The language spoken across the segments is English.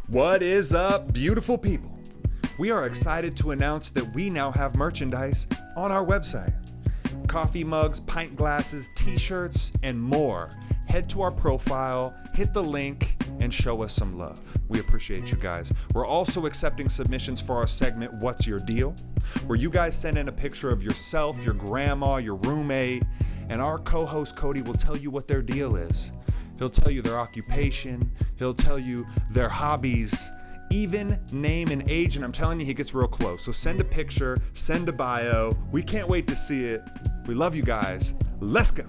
What is up, beautiful people? We are excited to announce that we now have merchandise on our website. Coffee mugs, pint glasses, t-shirts, and more. Head to our profile, hit the link, and show us some love. We appreciate you guys. We're also accepting submissions for our segment, What's Your Deal? Where you guys send in a picture of yourself, your grandma, your roommate, and our co-host Cody will tell you what their deal is. He'll tell you their occupation, he'll tell you their hobbies, even name and age, and I'm telling you, he gets real close. So send a picture, send a bio. We can't wait to see it. We love you guys. Let's go.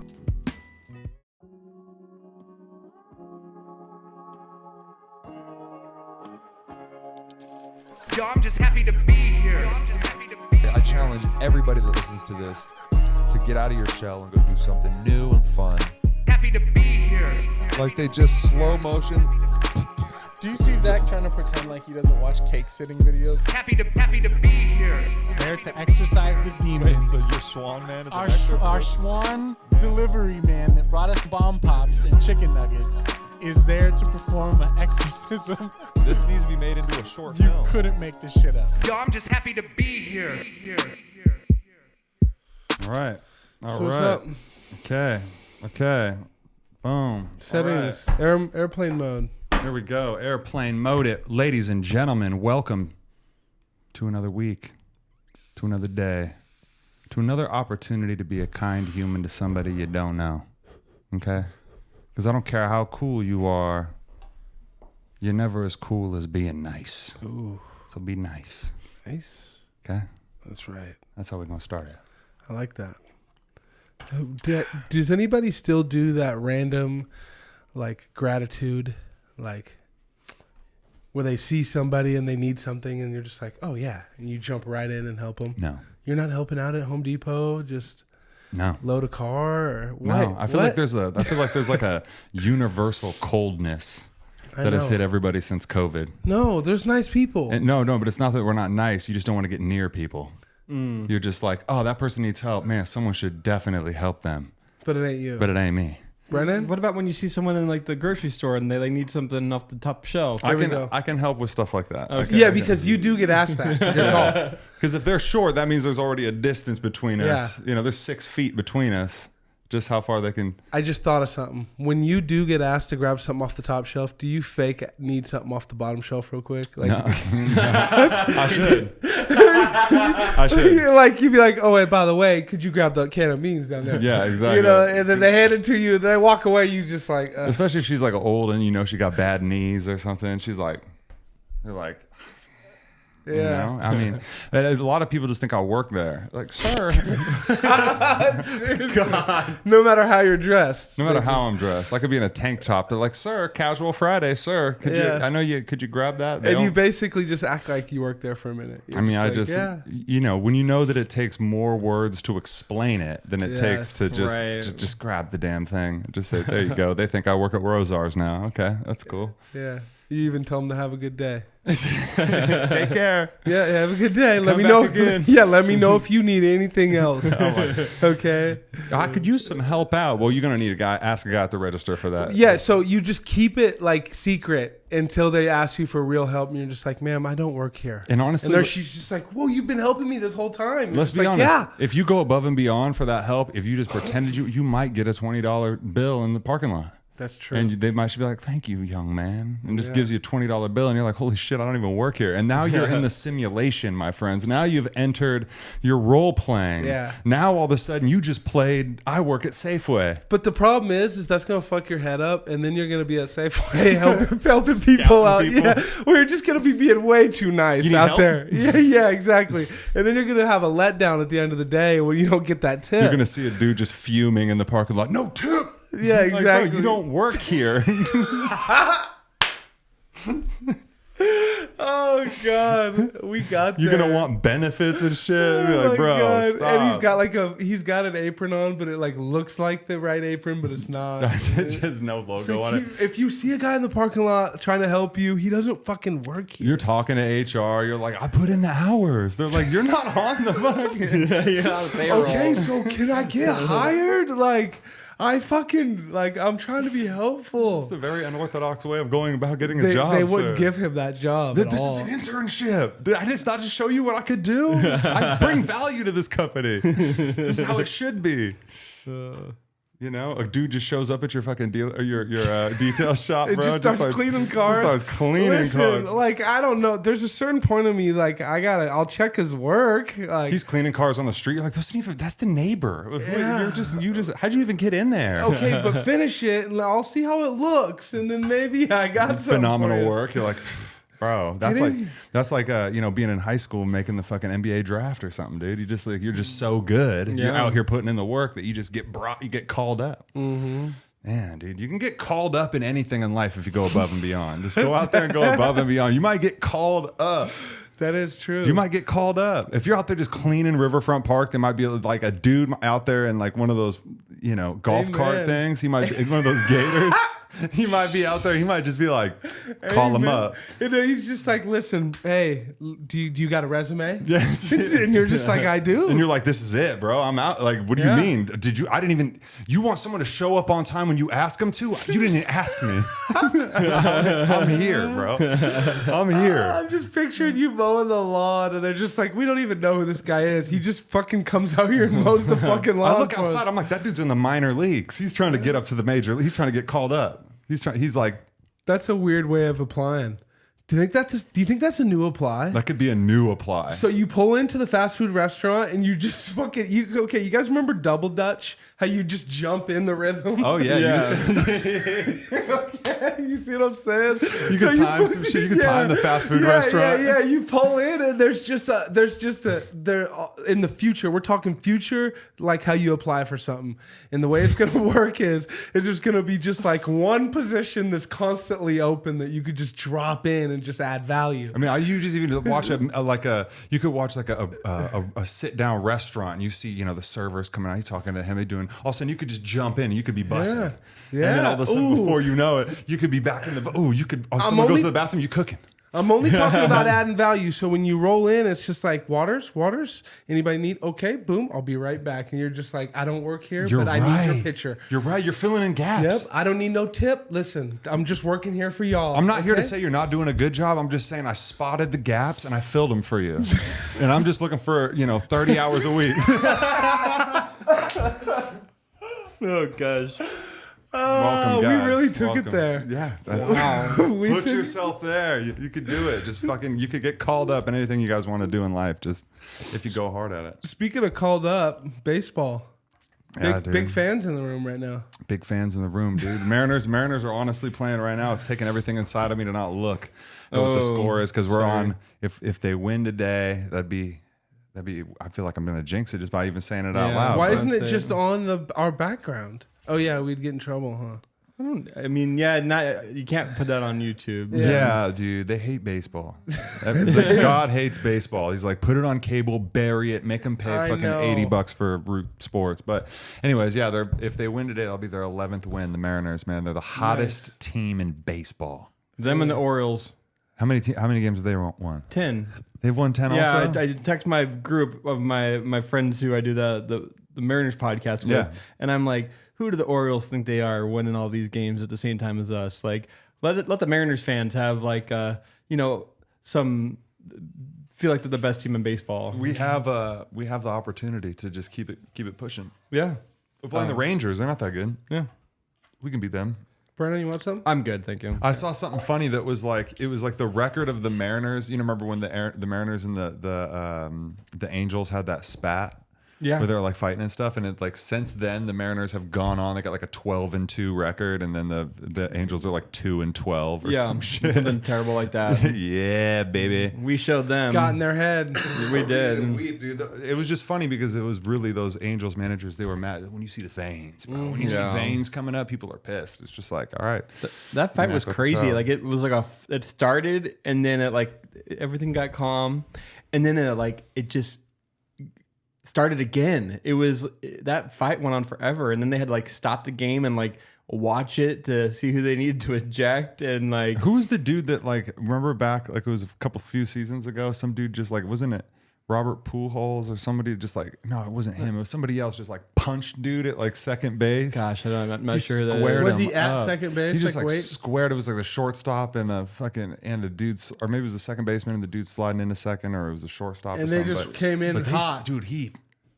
Yo, I'm just happy to be here. I challenge everybody that listens to this to get out of your shell and go do something new and fun. Happy to be here. Like they just slow motion. Do you see Zach trying to pretend like he doesn't watch cake sitting videos? Happy to be here. There to exorcise the Wait, demons. so your swan man is Our, an exorcist? our Schwan delivery man that brought us bomb pops and chicken nuggets is there to perform an exorcism. This needs to be made into a short You film. couldn't make this shit up. Yo, I'm just happy to be here. All right. All So what's right. up? Okay. Boom. Settings. All Airplane mode. right. Here we go. Airplane mode it. Ladies and gentlemen, welcome to another week, to another day, to another opportunity to be a kind human to somebody you don't know. Okay? Because I don't care how cool you are, you're never as cool as being nice. Ooh, So be nice. nice. Okay? That's right. That's how we're going to start it. I like that. Does anybody still do that random, like, gratitude, like, where they see somebody and they need something and you're just like, oh yeah, and you jump right in and help them? No. You're not helping out at Home Depot, just No. load a car or what? No, I feel like there's like a universal coldness that has hit everybody since COVID. No, there's nice people. And no, but it's not that we're not nice. You just don't want to get near people. You're just like, oh, that person needs help. Man, someone should definitely help them. But it ain't you. But it ain't me. Brennan? What about when you see someone in like the grocery store and they need something off the top shelf? I we go. can help with stuff like that. Okay. Yeah, because you do get asked that. 'Cause you're tall. Because if they're short, that means there's already a distance between us. Yeah. You know, there's 6 feet between us. Just how far they can. I just thought of something. When you do get asked to grab something off the top shelf, do you fake need something off the bottom shelf real quick? Like, No. I should. I should. like you'd be like, oh wait, by the way, could you grab the can of beans down there? Yeah, exactly. You know, and then they hand it to you, and they walk away. You just like, Especially if she's like old and you know she got bad knees or something. She's like, they're like, yeah. you know? I mean, a lot of people just think I work there. Like, sir, God. No matter how you're dressed, no matter how I'm dressed, I could be in a tank top. They're like, sir, casual Friday, sir. Could Yeah. you? I know you. Could you grab that? They and you don't- basically just act like you work there for a minute. You're I mean, like, yeah. you know, when you know that it takes more words to explain it than it takes to just right. to just grab the damn thing. Just say, there you go. They think I work at Rosar's now. Okay, that's cool. Yeah. You even tell them to have a good day. Take care. Yeah, have a good day. Let Come me back know. again. Yeah, let me know if you need anything else. Okay. I could use some help out. Well, you're gonna need ask a guy at the register for that. Yeah, so you just keep it like secret until they ask you for real help, and you're just like, "Ma'am, I don't work here." And honestly, and then she's just like, "Whoa, you've been helping me this whole time." You're let's just be like, honest. Yeah, If you go above and beyond for that help, if you just pretended you might get a $20 bill in the parking lot. that's true. And they might be like, thank you, young man. And just Yeah. gives you a $20 bill. And you're like, holy shit, I don't even work here. And now you're in the simulation, my friends. Now you've entered your role playing. Yeah. Now all of a sudden you just played, I work at Safeway. But the problem is that's gonna fuck your head up, and then you're gonna be at Safeway helping people out. people. Yeah, where you're just gonna be being way too nice You need out help? there. Yeah, exactly. And then you're gonna have a letdown at the end of the day when you don't get that tip. You're going to see a dude just fuming in the parking lot. No tip. Yeah, Like, bro, exactly. you don't work here. Oh God, we got. You're there. going to want benefits and shit. Be Oh like, my bro, God. stop. And he's got an apron on, but it like looks like the right apron, but it's not. just no It's logo like on it. if you see a guy in the parking lot trying to help you, he doesn't fucking work here. You're talking to HR. You're like, I put in the hours. They're like, you're not on the fucking. You're on payroll. Okay, so can I get hired? Like, I fucking I'm trying to be helpful. It's a very unorthodox way of going about getting a They job. wouldn't give him that job This at is all. an internship. Did I just not just show you what I could do? I bring value to this company. This is how it should be. You know, a dude just shows up at your fucking deal or your detail shop, It bro. just starts cleaning cars. Just starts cleaning Listen, cars. I don't know. There's a certain point of me, I'll check his work. He's cleaning cars on the street. You're like, that's the neighbor. Yeah. How'd you even get in there? Okay, but finish it and I'll see how it looks, and then maybe I got something Phenomenal for you. work. You're like, bro, that's like being in high school making the fucking NBA draft or something, dude. You're just so good. You're out here putting in the work that you just get called up. Mm-hmm. Man, dude, you can get called up in anything in life if you go above and beyond. Just go out there and go above and beyond. You might get called up. That is true. You might get called up. If you're out there just cleaning Riverfront Park, there might be like a dude out there in like one of those, golf cart things. He might be one of those gators. He might be out there. He might just be like, call him up. And then he's just like, listen, hey, do you got a resume? Yeah. And you're just like, I do. And you're like, this is it, bro. I'm out. Like, what do you mean? You want someone to show up on time when you ask them to? You didn't even ask me. I'm here, bro. I'm here. I'm just picturing you mowing the lawn, and they're just like, we don't even know who this guy is. He just fucking comes out here and mows the fucking lawn. I look outside. I'm like, that dude's in the minor leagues. He's trying to get up to the major league. He's trying to get called up. He's like, that's a weird way of applying. Do you think that's a new apply? that could be a new apply. So you pull into the fast food restaurant and you just you guys remember Double Dutch? How you just jump in the rhythm? Oh yeah. You see what I'm saying? You can time some shit. You can time the fast food restaurant. Yeah. You pull in and there's just in the future. We're talking future, like how you apply for something. And the way it's gonna work is there's gonna be just like one position that's constantly open that you could just drop in and just add value. I mean, you just even watch you could watch like a sit down restaurant and you see the servers coming out. He's talking to him. He's doing. All of a sudden, you could just jump in. You could be bussing. Yeah. And then all of a sudden, before you know it, you could be back in the. You could. Someone goes to the bathroom. You cooking. I'm only talking about adding value. So when you roll in, it's just like waters. Anybody need? Okay, boom. I'll be right back. And you're just like, I don't work here, but I need your picture. You're right. You're filling in gaps. Yep. I don't need no tip. Listen, I'm just working here for y'all. I'm not here to say you're not doing a good job. I'm just saying I spotted the gaps and I filled them for you. And I'm just looking for 30 hours a week. Oh gosh. Welcome, guys. We really took it Welcome. there. Yeah. We Put took- yourself there. You could do it. Just you could get called up in anything you guys want to do in life. Just if you go hard at it. Speaking of called up, baseball. Yeah, dude. Big fans in the room right now. Big fans in the room, dude. Mariners are honestly playing right now. It's taking everything inside of me to not look at what the score is because we're on. If they win today, that'd be. I feel like I'm gonna jinx it just by even saying it out loud. Why but- isn't it just on our background? Oh yeah, we'd get in trouble, huh? You can't put that on YouTube. Yeah, dude, they hate baseball. God hates baseball. He's like, put it on cable, bury it, make them pay I fucking know. $80 for Root Sports. But anyways, yeah, if they win today, that'll be their 11th win. The Mariners, man, they're the hottest team in baseball. Them and the Orioles. How many games have they won? 10. They've won 10 Yeah, also? I text my group of my friends who I do the Mariners podcast with, Yeah. and I'm like, who do the Orioles think they are winning all these games at the same time as us? Like, let the Mariners fans have some feel like they're the best team in baseball. We have the opportunity to just keep it pushing. Yeah, We're playing the Rangers. They're not that good. yeah. We can beat them. Brandon, you want some? I'm good, thank you. I saw something funny that was like the record of the Mariners. You remember when the Mariners and the Angels had that spat? Yeah. Where they were like fighting and stuff, and it like since then the Mariners have gone on. They got like a 12-2 record, and then the Angels are like 2-12 or some shit. Something terrible like that. Yeah, baby. We showed them. Got in their head. We did. Dude, it was just funny because it was really those Angels managers. They were mad when you see the veins, bro. When you see veins coming up, people are pissed. It's just like, all right. That fight was Yeah, crazy. so- Like it was like it started and then everything got calm, and then it just started again. It was that fight went on forever, and then they had to like stop the game and like watch it to see who they needed to eject, and like Who's the dude that like remember back like it was a few seasons ago? Some dude just like wasn't Robert Pujols or somebody just like, no, it wasn't him. It was somebody else just like punched dude at like second base. Gosh, I'm not sure that Squared Was him he at up. second base? He just Like, like wait? squared. It was like the shortstop and the dude's, or maybe it was the second baseman and the dude sliding into second, or it was the shortstop. And or they something. just came in hot. Dude,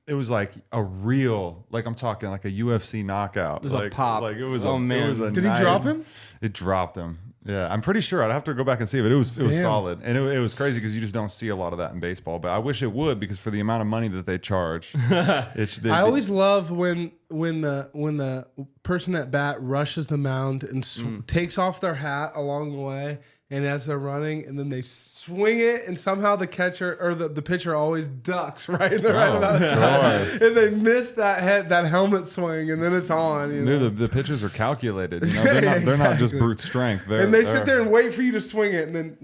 it was like a real, like I'm talking like a UFC knockout. It was a like, pop. Like it was Oh, a, man. It was a Did he night- drop him? It dropped him. Yeah, I'm pretty sure. I'd have to go back and see, but it was Damn. solid, and it was crazy because you just don't see a lot of that in baseball. But I wish it would, because for the amount of money that they charge, I always love when the person at bat rushes the mound and takes off their hat along the way, and as they're running, and then they swing it, and somehow the catcher or the pitcher always ducks right in the right amount of time, and they miss that helmet swing, and then it's on. You know? Dude, the pitchers are calculated. You know, they're not just Exactly. brute strength. And they sit there and wait for you to swing it, and then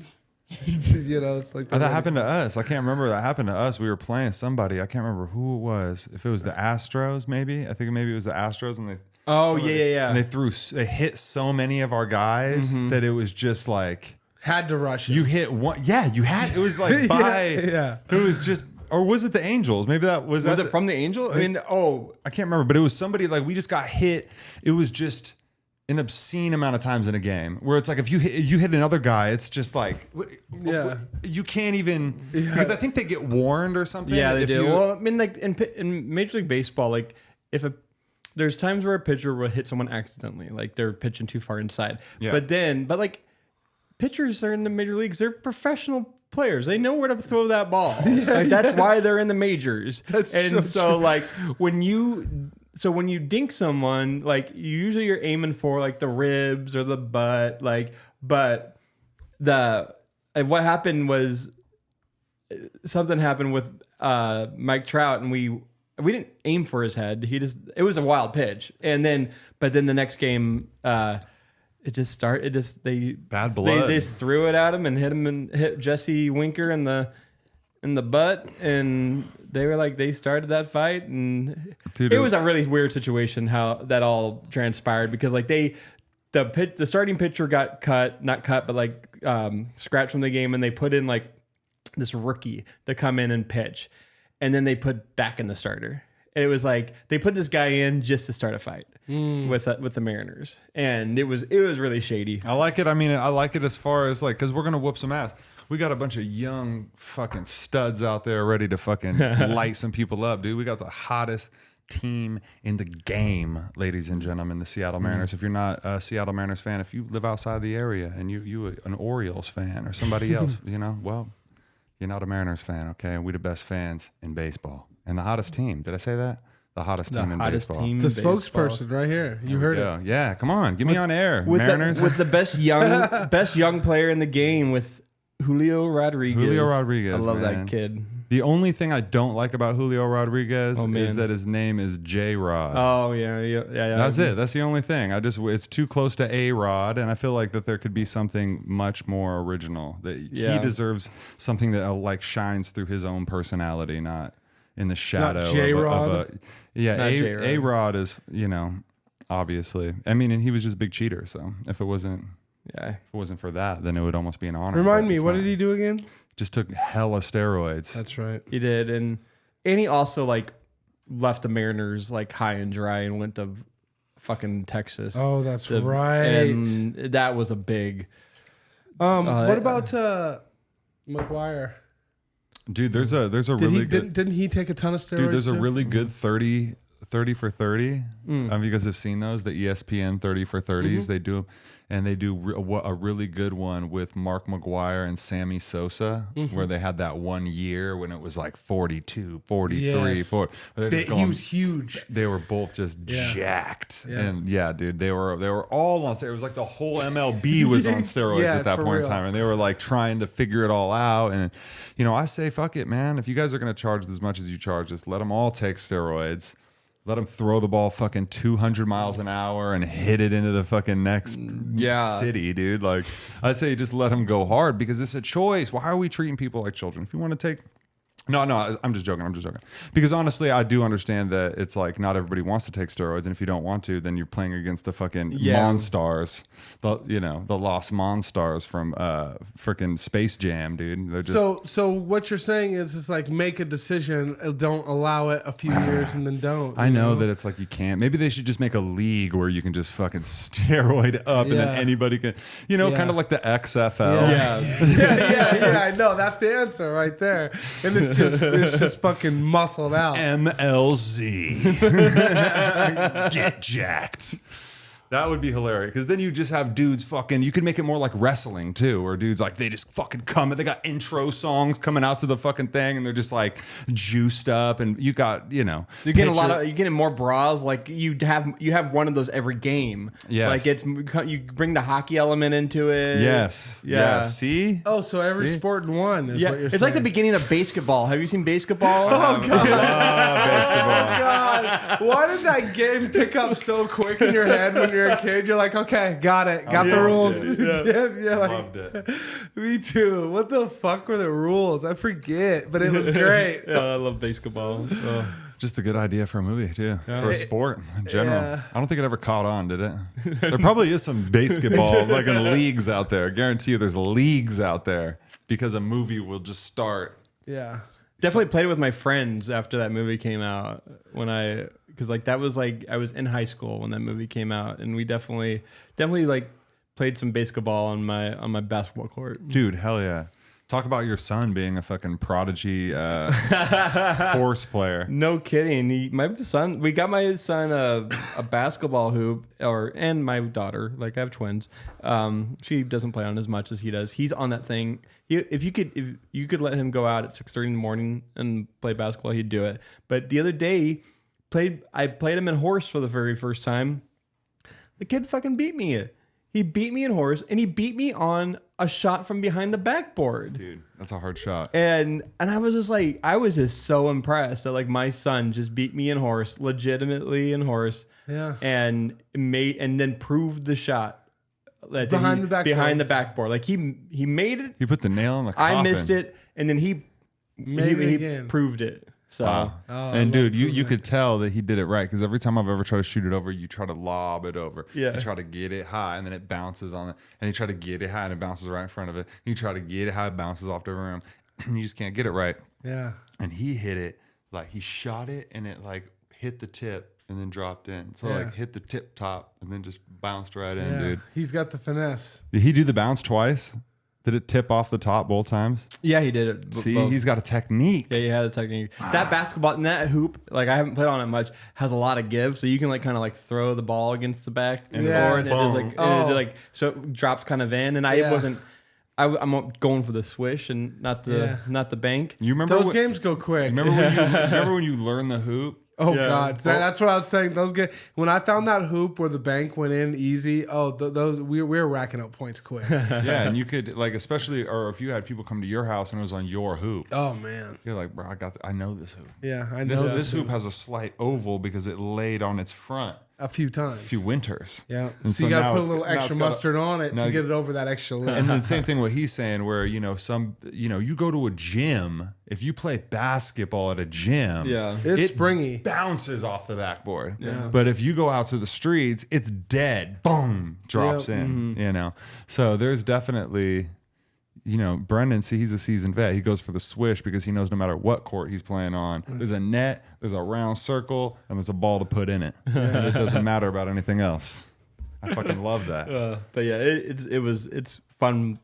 you know it's like That happened to us. I can't remember. That happened to us. We were playing somebody. I can't remember who it was. If it was the Astros, maybe. I think maybe it was the Astros, and they. Oh, yeah. And they hit so many of our guys that it was just like. Had to rush it. You hit one. Yeah, you had. It was like by. yeah. It was just. Or was it the Angels? Maybe that was. Was that it from the Angel? I mean, I can't remember, but it was somebody like we just got hit. It was just an obscene amount of times in a game where it's like if you hit another guy, it's just like you can't even because I think they get warned or something. yeah, they if do. you- Well, I mean, like in Major League Baseball, like there's times where a pitcher will hit someone accidentally, like they're pitching too far inside. Yeah. But like pitchers are in the major leagues, they're professional players. They know where to throw that ball. Like that's why they're in the majors. That's and so true. like when you dink someone, like usually you're aiming for like the ribs or the butt, like but what happened was something happened with Mike Trout, and we didn't aim for his head. It was a wild pitch, but then the next game, they Bad blood. They just threw it at him and hit Jesse Winker in the butt, and they started that fight, and Dude, it was a really weird situation how that all transpired because like the starting pitcher got scratched from the game, and they put in like this rookie to come in and pitch, and then they put back in the starter. And it was like they put this guy in just to start a fight with the Mariners, and it was really shady. I like it. I mean, I like it as far as like because we're gonna whoop some ass. We got a bunch of young fucking studs out there ready to fucking light some people up, dude. We got the hottest team in the game, ladies and gentlemen, the Seattle Mariners. If you're not a Seattle Mariners fan, if you live outside the area and you an Orioles fan or somebody else, well, you're not a Mariners fan, okay? We the best fans in baseball. And the hottest team. Did I say that? The hottest team in baseball. the spokesperson right here. You heard it. Yeah, come on. Get me on air, With Mariners. with the best young player in the game with Julio Rodriguez. Julio Rodriguez, I love man. that kid. The only thing I don't like about Julio Rodriguez man. is that his name is J-Rod. Oh yeah. That's it. That's the only thing. It's too close to A-Rod, and I feel like that there could be something much more original. That he deserves something that like shines through his own personality, not in the shadow J-Rod? of a Not J-Rod. A-Rod is, obviously. I mean, and he was just a big cheater, so if it wasn't for that, then it would almost be an honor. Remind but me, it's what not. did he do again? Just took hella steroids. That's right. He did, and he also like left the Mariners like high and dry and went to fucking Texas. Oh, that's The- right. And that was a big. What about McGuire? Dude, there's a Did really he good didn't he take a ton of steroids? dude. There's a too? really good 30 for 30. You guys have seen those, the ESPN 30 for 30s. They do, and they do a really good one with Mark McGuire and Sammy Sosa, where they had that 1 year when it was like 42, 43, Yes. 40. They're just He going- was huge. They were both just Yeah. jacked, Yeah. and dude, they were all on. It was like the whole MLB was on steroids Yeah, at that for point in real. time, and they were like trying to figure it all out. And I say, fuck it, man. If you guys are gonna charge as much as you charge, just let them all take steroids. Let them throw the ball fucking 200 miles an hour and hit it into the fucking next city, dude. Like, I say just let them go hard because it's a choice. Why are we treating people like children? If you want to take No, I'm just joking. Because honestly, I do understand that it's like not everybody wants to take steroids, and if you don't want to, then you're playing against the fucking Monstars, the lost Monstars from freaking Space Jam, dude. They're just So what you're saying is it's like make a decision, don't allow it a few years, and then don't. I know that it's like you can't. Maybe they should just make a league where you can just fucking steroid up, and then anybody can, kind of like the XFL. Yeah, I know. That's the answer right there. And it's just fucking muscled out. MLZ. Get jacked. That would be hilarious, because then you just have dudes fucking. You could make it more like wrestling too, where dudes like they just fucking come and they got intro songs coming out to the fucking thing, and they're just like juiced up, and you got you're getting you're getting more bras. Like you have one of those every game. Yes. Like you bring the hockey element into it. Yes. Yeah. See. Oh, so every sport in one is what you're saying. It's like the beginning of basketball. Have you seen basketball? Oh God! Basketball. Oh God! Why did that game pick up so quick in your head when you're a kid? You're like, okay, got it, got the rules. You're like, Loved it. me too. What the fuck were the rules? I forget, but it was great. Yeah, I love basketball. Oh. Just a good idea for a movie too, for a sport in general. Yeah. I don't think it ever caught on, did it? There probably is some basketball like in leagues out there. I guarantee you, there's leagues out there because a movie will just start. Yeah. Definitely played it with my friends after that movie came out. Because like that was like I was in high school when that movie came out, and we definitely like played some basketball on my basketball court. Dude, hell yeah! Talk about your son being a fucking prodigy horse player. No kidding. We got my son a basketball hoop, and my daughter. Like I have twins. She doesn't play on as much as he does. He's on that thing. If you could let him go out at 6:30 in the morning and play basketball, he'd do it. But the other day, I played him in horse for the very first time. The kid fucking beat me. He beat me in horse, and he beat me on a shot from behind the backboard. Dude, that's a hard shot. And I was just so impressed that like my son just beat me in horse, legitimately in horse. Yeah. And then proved the shot. Behind the backboard. Behind the backboard. Like he made it. He put the nail in the coffin. I missed it, and then he again. proved it. So, and dude, you could tell that he did it right, because every time I've ever tried to shoot it over, you try to lob it over. Yeah. You try to get it high, and then it bounces on it. And you try to get it high, and it bounces right in front of it. You try to get it high, it bounces off the rim. And you just can't get it right. Yeah. And he hit it, like he shot it, and it like hit the tip and then dropped in. So like hit the tip top and then just bounced right in, dude. He's got the finesse. Did he do the bounce twice? Did it tip off the top both times? yeah, he did it. See, both. he's got a technique. Yeah, he had a technique. That basketball and that hoop, like I haven't played on it much, has a lot of give. So you can like kind of like throw the ball against the back and Yeah. so it dropped kind of in, and I wasn't. I'm going for the swish and not the bank. You remember Those games go quick. remember when you learn the hoop? Oh God, that's what I was saying. Those games. When I found that hoop where the bank went in easy, those we were racking up points quick. Yeah, and you could like, especially, or if you had people come to your house and it was on your hoop. Oh man. You're like, bro, I know this hoop. Yeah, I know This hoop has a slight oval because it laid on its front a few times. a few winters. Yeah. And So you got now to put a it's- little now extra it's got a- mustard on it now to you- get it over that extra lip. And the same thing what he's saying, where you go to a gym. If you play basketball at a gym, It's it springy. bounces off the backboard. Yeah. But if you go out to the streets, it's dead. Boom, drops in. You know, so there's definitely, Brendan. See, he's a seasoned vet. He goes for the swish because he knows no matter what court he's playing on, there's a net, there's a round circle, and there's a ball to put in it, and it doesn't matter about anything else. I fucking love that. But yeah, it's fun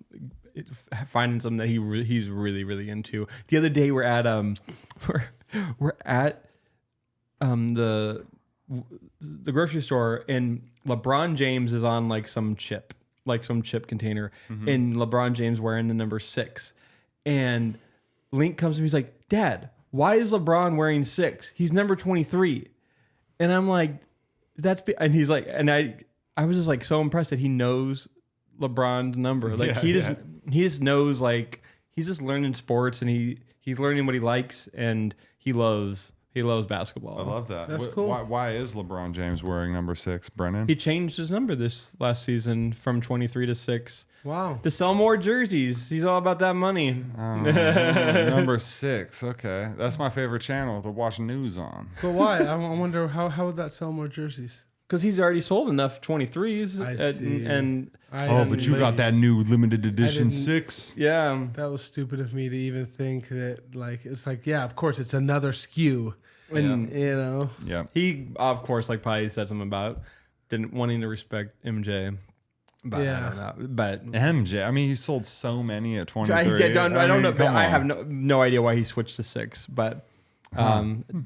finding something that he's really really into. The other day we're at the grocery store, and LeBron James is on like some chip container, and LeBron James wearing the number 6, and Link comes to me, he's like, Dad, why is LeBron wearing 6? He's number 23. And I'm like, and he's like, and I was just like so impressed that he knows LeBron's number. Like he just knows, like he's just learning sports, and he's learning what he likes, and he loves He loves basketball. I love that. That's cool. Why is LeBron James wearing number 6, Brennan? He changed his number this last season from 23 to 6 Wow. to sell more jerseys. He's all about that money. Number 6. Okay, that's my favorite channel to watch news on. But why? I wonder how would that sell more jerseys? Because he's already sold enough 23s. I see. And But you got that new limited edition didn't- 6. yeah. That was stupid of me to even think that. Like, it's like, yeah, of course, it's another SKU. And You know. Yeah. he, of course, like probably said something about wanting to respect MJ. But I Yeah. don't know. But MJ. I mean, he sold so many at 23. I don't know. Come I on. have no idea why he switched to 6. But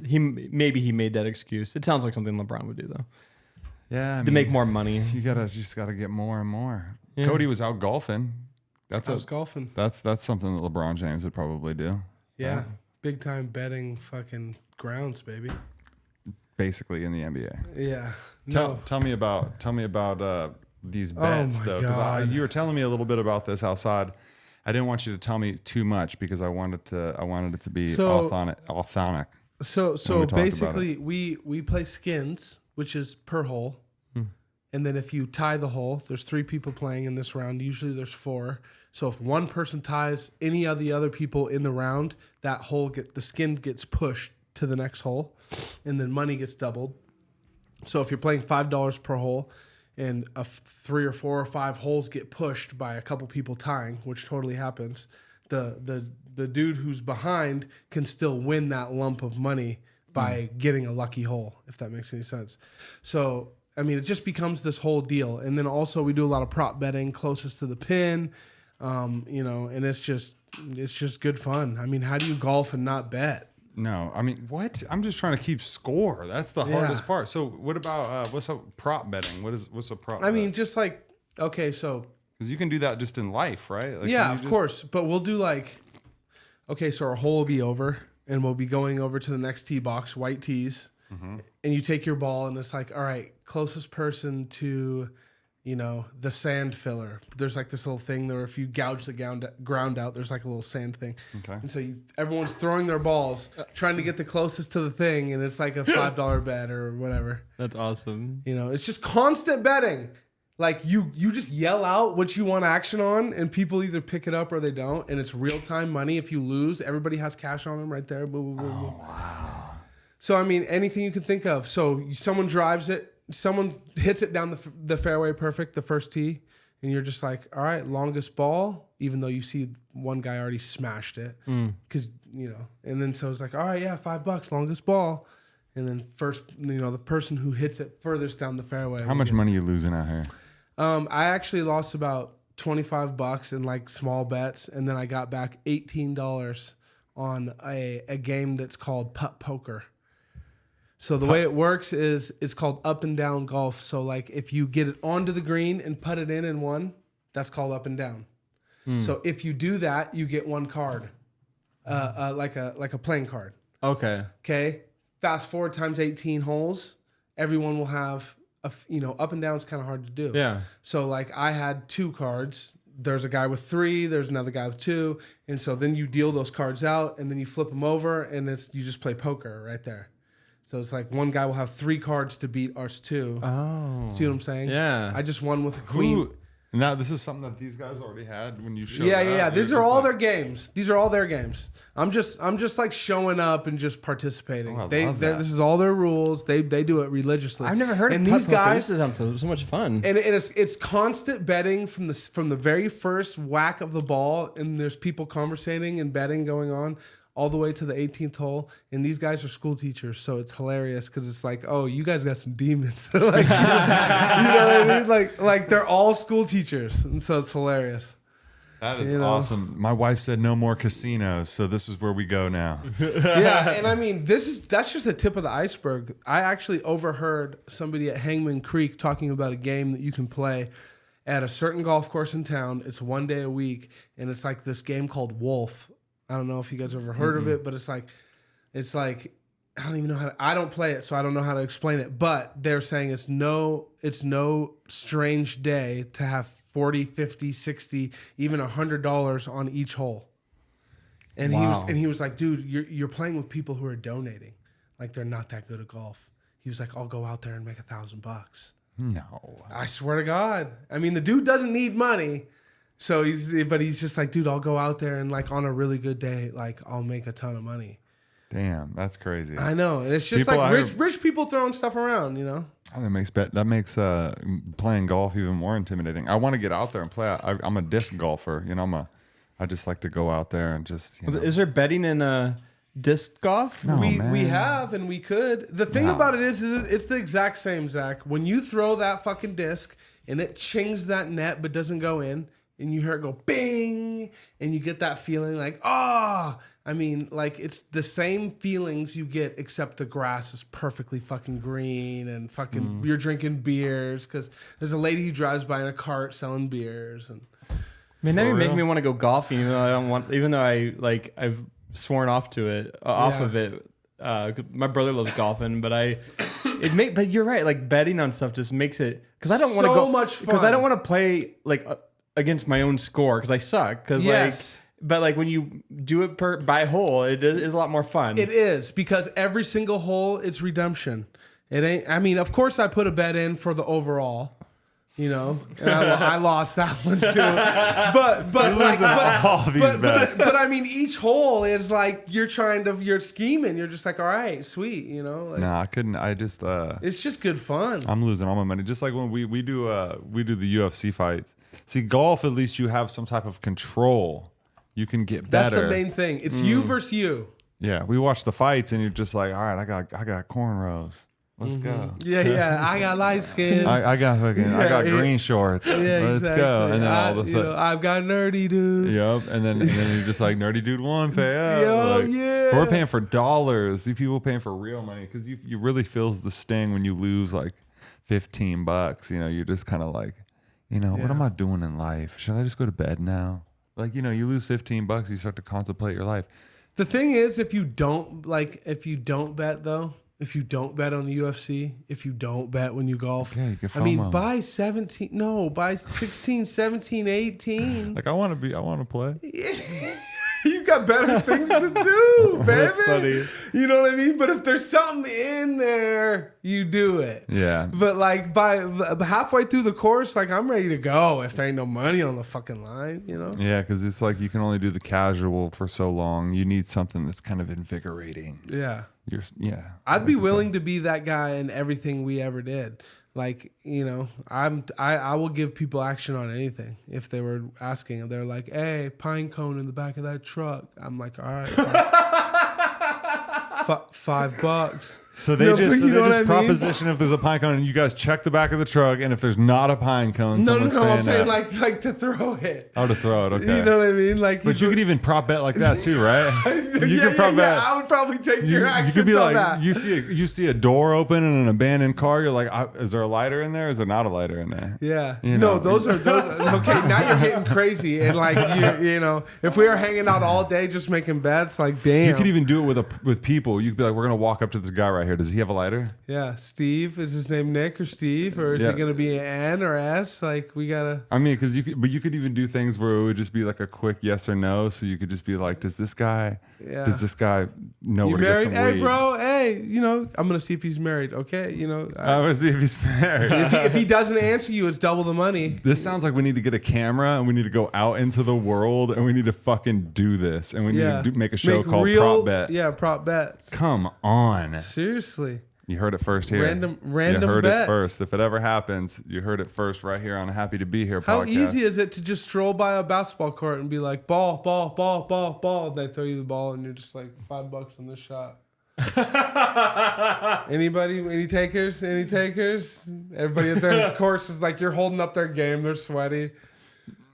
he made that excuse. It sounds like something LeBron would do though, Yeah, I to mean, make more money. You just gotta get more and more. Yeah. Cody was out golfing. I was golfing. That's something that LeBron James would probably do. Yeah. Big time betting fucking grounds, baby. Basically in the NBA. Yeah. Tell me about these bets my though, because God. you were telling me a little bit about this outside. I didn't want you to tell me too much because I wanted it to be So- authentic. So we talked about basically we play skins, which is per hole. And then if you tie the hole, there's 3 people playing in this round. Usually there's 4. So if one person ties any of the other people in the round, that hole the skin gets pushed to the next hole, and then money gets doubled. So if you're playing $5 per hole, and 3 or 4 or 5 holes get pushed by a couple people tying, which totally happens, the dude who's behind can still win that lump of money by getting a lucky hole, if that makes any sense. So I mean, it just becomes this whole deal. And then also we do a lot of prop betting closest to the pin, and it's just good fun. I mean, how do you golf and not bet? No, I mean, what? I'm just trying to keep score. That's the hardest part. So what about what's up prop betting? What's a prop? I mean, just like, okay, so because you can do that just in life, right? Like, yeah, can you of just- course. But we'll do like, okay, so our hole will be over, and we'll be going over to the next tee box, white tees, and you take your ball, and it's like, all right, closest person to, the sand filler. There's like this little thing there. If you gouge the ground out, there's like a little sand thing. Okay. And so everyone's throwing their balls, trying to get the closest to the thing, and it's like a $5 bet or whatever. That's awesome. It's just constant betting. Like you just yell out what you want action on, and people either pick it up or they don't, and it's real time money. If you lose, everybody has cash on them right there. Boom, boom, boom, boom. Wow. So I mean, anything you can think of. So someone drives it, someone hits it down the fairway perfect, the first tee, and you're just like, all right, longest ball, even though you see one guy already smashed it, because and then so it's like, all right, yeah, $5, longest ball. And then first, the person who hits it furthest down the fairway. How much money are you losing out here? I actually lost about $25 in like small bets, and then I got back $18 on a game that's called putt poker. So the way it works is it's called up and down golf. So like if you get it onto the green and put it in one, that's called up and down. So if you do that, you get one card, like a playing card. Okay. Okay. Fast forward times 18 holes, everyone will have up and down is kind of hard to do. Yeah. So like I had 2 cards. There's a guy with 3. There's another guy with 2. And so then you deal those cards out, and then you flip them over, and you just play poker right there. So it's like one guy will have 3 cards to beat ours 2. Oh. See what I'm saying? Yeah. I just won with a queen. Now this is something that these guys already had when you showed Yeah. up. These You're are just all like, their games. These are all their games. I'm just like showing up and just participating. Oh, I love that. This is all their rules. They do it religiously. I've never heard and of these putt poker. guys. This sounds so much fun. And it's constant betting from the very first whack of the ball, and there's people conversating and betting going on all the way to the 18th hole. And these guys are school teachers, so it's hilarious because it's like, oh, you guys got some demons, like, you know what I mean? Like they're all school teachers, and so it's hilarious. That is awesome. My wife said no more casinos, so this is where we go now. Yeah, and I mean, that's just the tip of the iceberg. I actually overheard somebody at Hangman Creek talking about a game that you can play at a certain golf course in town. It's one day a week, and it's like this game called Wolf. I don't know if you guys ever heard of it, but it's like I don't even know I don't play it, so I don't know how to explain it. But they're saying it's no strange day to have $40, $50, $60, even $100 on each hole. And he was like, dude, you're playing with people who are donating. like they're not that good at golf. He was like, I'll go out there and make $1,000. No. I swear to God. I mean, the dude doesn't need money. So he's just like, dude, I'll go out there and like on a really good day, like I'll make a ton of money. Damn, that's crazy. I know. And it's just People like rich people throwing stuff around, you know? That makes playing golf even more intimidating. I want to get out there and play. I'm a disc golfer. You know, I just like to go out there and just. You know. Is there betting in disc golf? No, we man. have and we could. The thing about it is it's the exact same, Zach. When you throw that fucking disc and it chings that net but doesn't go in, and you hear it go bing, and you get that feeling like, I mean, like it's the same feelings you get, except the grass is perfectly fucking green and fucking you're drinking beers because there's a lady who drives by in a cart selling beers. And Man, now you're real? making me want to go golfing, even though I don't want. Even though I've sworn off to it, off of it. My brother loves golfing, but but you're right. Like betting on stuff just makes it because I don't want to So go much fun. because I don't want to play like against my own score because I suck. Because Yes. but like when you do it by hole, it is a lot more fun. It is because every single hole it's redemption. It ain't. I mean, of course, I put a bet in for the overall. You know, and I lost that one too. But I mean, each hole is like you're scheming. You're just like, all right, sweet. You know. Like, No, I couldn't. I just. it's just good fun. I'm losing all my money. Just like when we do the UFC fights. See, golf at least you have some type of control. You can get That's better. the main thing. It's you versus you. Yeah, we watch the fights and you're just like, all right, I got cornrows. Let's go. Yeah. I got light skin. I got green shorts. Yeah, Let's exactly. go. And then all of a sudden, I've got nerdy, dude. yep. And then you're just like, nerdy dude one, pay up. Yo, Like, yeah. We're paying for dollars. See people paying for real money because you really feels the sting when you lose like $15. You know, you're just kind of like, you know, what am I doing in life? Should I just go to bed now? Like, you know, you lose $15, you start to contemplate your life. The thing is, if you don't bet though, if you don't bet on the UFC, if you don't bet when you golf, Yeah, you get I mean, FOMO. by 16, 17, 18, Like I want to play. you got better things to do, baby. funny. You know what I mean? But if there's something in there, you do it. Yeah. But like by halfway through the course, like I'm ready to go if there ain't no money on the fucking line, you know? Yeah, because it's like you can only do the casual for so long. You need something that's kind of invigorating. Yeah. I'd be willing to be that guy in everything we ever did. Like, you know, I will give people action on anything. If they were asking, they're like, hey, pine cone in the back of that truck. I'm like, all right, $5. So they You know, just you know what I mean? proposition if there's a pine cone and you guys check the back of the truck and if there's not a pine cone, No, someone's I'm saying saying like to throw it. how to throw it. Okay. You know what I mean? Like, But you could even prop bet like that too, right? You could prop bet. I would probably take You your action. could be on like, that. you see a door open in an abandoned car. You're like, is there a lighter in there? Is there not a lighter in there? Yeah. You know. No, those are okay. Now you're getting crazy, and like you know, if we were hanging out all day just making bets, like damn. You could even do it with people. You could be like, we're gonna walk up to this guy right here. Does he have a lighter? Yeah, Steve. Is his name Nick or Steve, or is Yeah. it gonna be an N or S? Like we gotta. I mean, because you could even do things where it would just be like a quick yes or no. So you could just be like, does this guy know You where to get married? some Hey, weed? bro. Hey, you know, I'm gonna see if he's married. Okay, you know, I would see if he's married. if he doesn't answer you, it's double the money. This sounds like we need to get a camera and we need to go out into the world and we need to fucking do this and we need to make a show called Prop Bet. Yeah, prop bets. Come on. Seriously. You heard it first here. Random You heard bets. it first. If it ever happens, you heard it first right here on Happy to Be Here How podcast. easy is it to just stroll by a basketball court and be like, ball, ball, ball, ball, ball? And they throw you the ball and you're just like, $5 on this shot. Anybody? Any takers? Any takers? Everybody at their course is like, you're holding up their game. They're sweaty.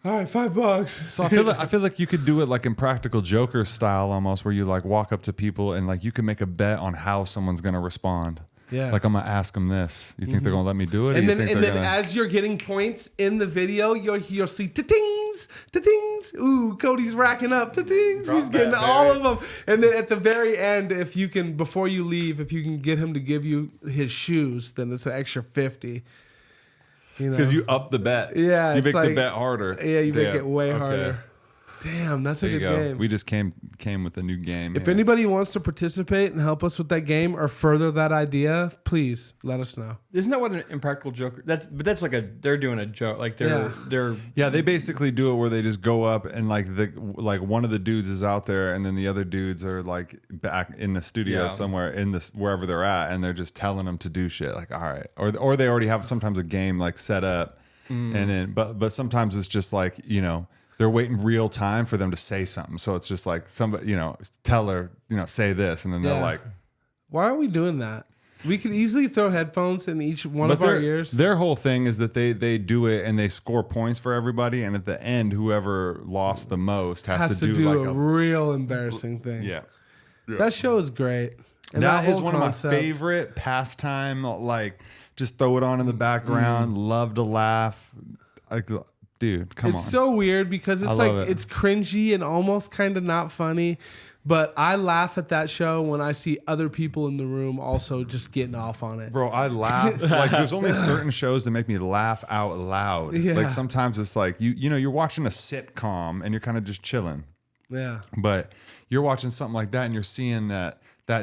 All right, $5. So I feel like you could do it like Impractical Joker style almost, where you like walk up to people and like you can make a bet on how someone's gonna respond. Yeah. Like I'm gonna ask them this. You think they're gonna let me do it? Or And you then, think and they're then gonna... as you're getting points in the video, you'll see ta-tings, ta-tings. Ooh, Cody's racking up ta-tings. He's getting all of them. And then at the very end, if you can, before you leave, if you can get him to give you his shoes, then it's an extra 50. You know? Because you up the bet. Yeah, You it's make like- the bet harder. Yeah, you make Damn. it way Okay. harder. Damn, that's a There you good go. game. We just came with a new game. If man. anybody wants to participate and help us with that game or further that idea, please let us know. Isn't that what an Impractical Joker? That's like they're doing a joke. Like they're Yeah, they basically do it where they just go up and like one of the dudes is out there and then the other dudes are like back in the studio somewhere in this wherever they're at, and they're just telling them to do shit. Like, all right, or they already have sometimes a game like set up, and then but sometimes it's just like, you know, they're waiting real time for them to say something. So it's just like somebody, you know, tell her, you know, say this, and then they're like, why are we doing that? We could easily throw headphones in each one of our ears. Their whole thing is that they do it and they score points for everybody, and at the end, whoever lost the most has to do like a real embarrassing thing. Yeah. That show is great. And That is whole one concept- of my favorite pastime. Like, just throw it on in the background. Love to laugh. Like, dude, come on. It's so weird because it's I like love it. it's cringy and almost kind of not funny. But I laugh at that show when I see other people in the room also just getting off on it. Bro, I laugh. Like, there's only certain shows that make me laugh out loud. Yeah. Like, sometimes it's like, you know, you're watching a sitcom and you're kind of just chilling. Yeah. But you're watching something like that and you're seeing that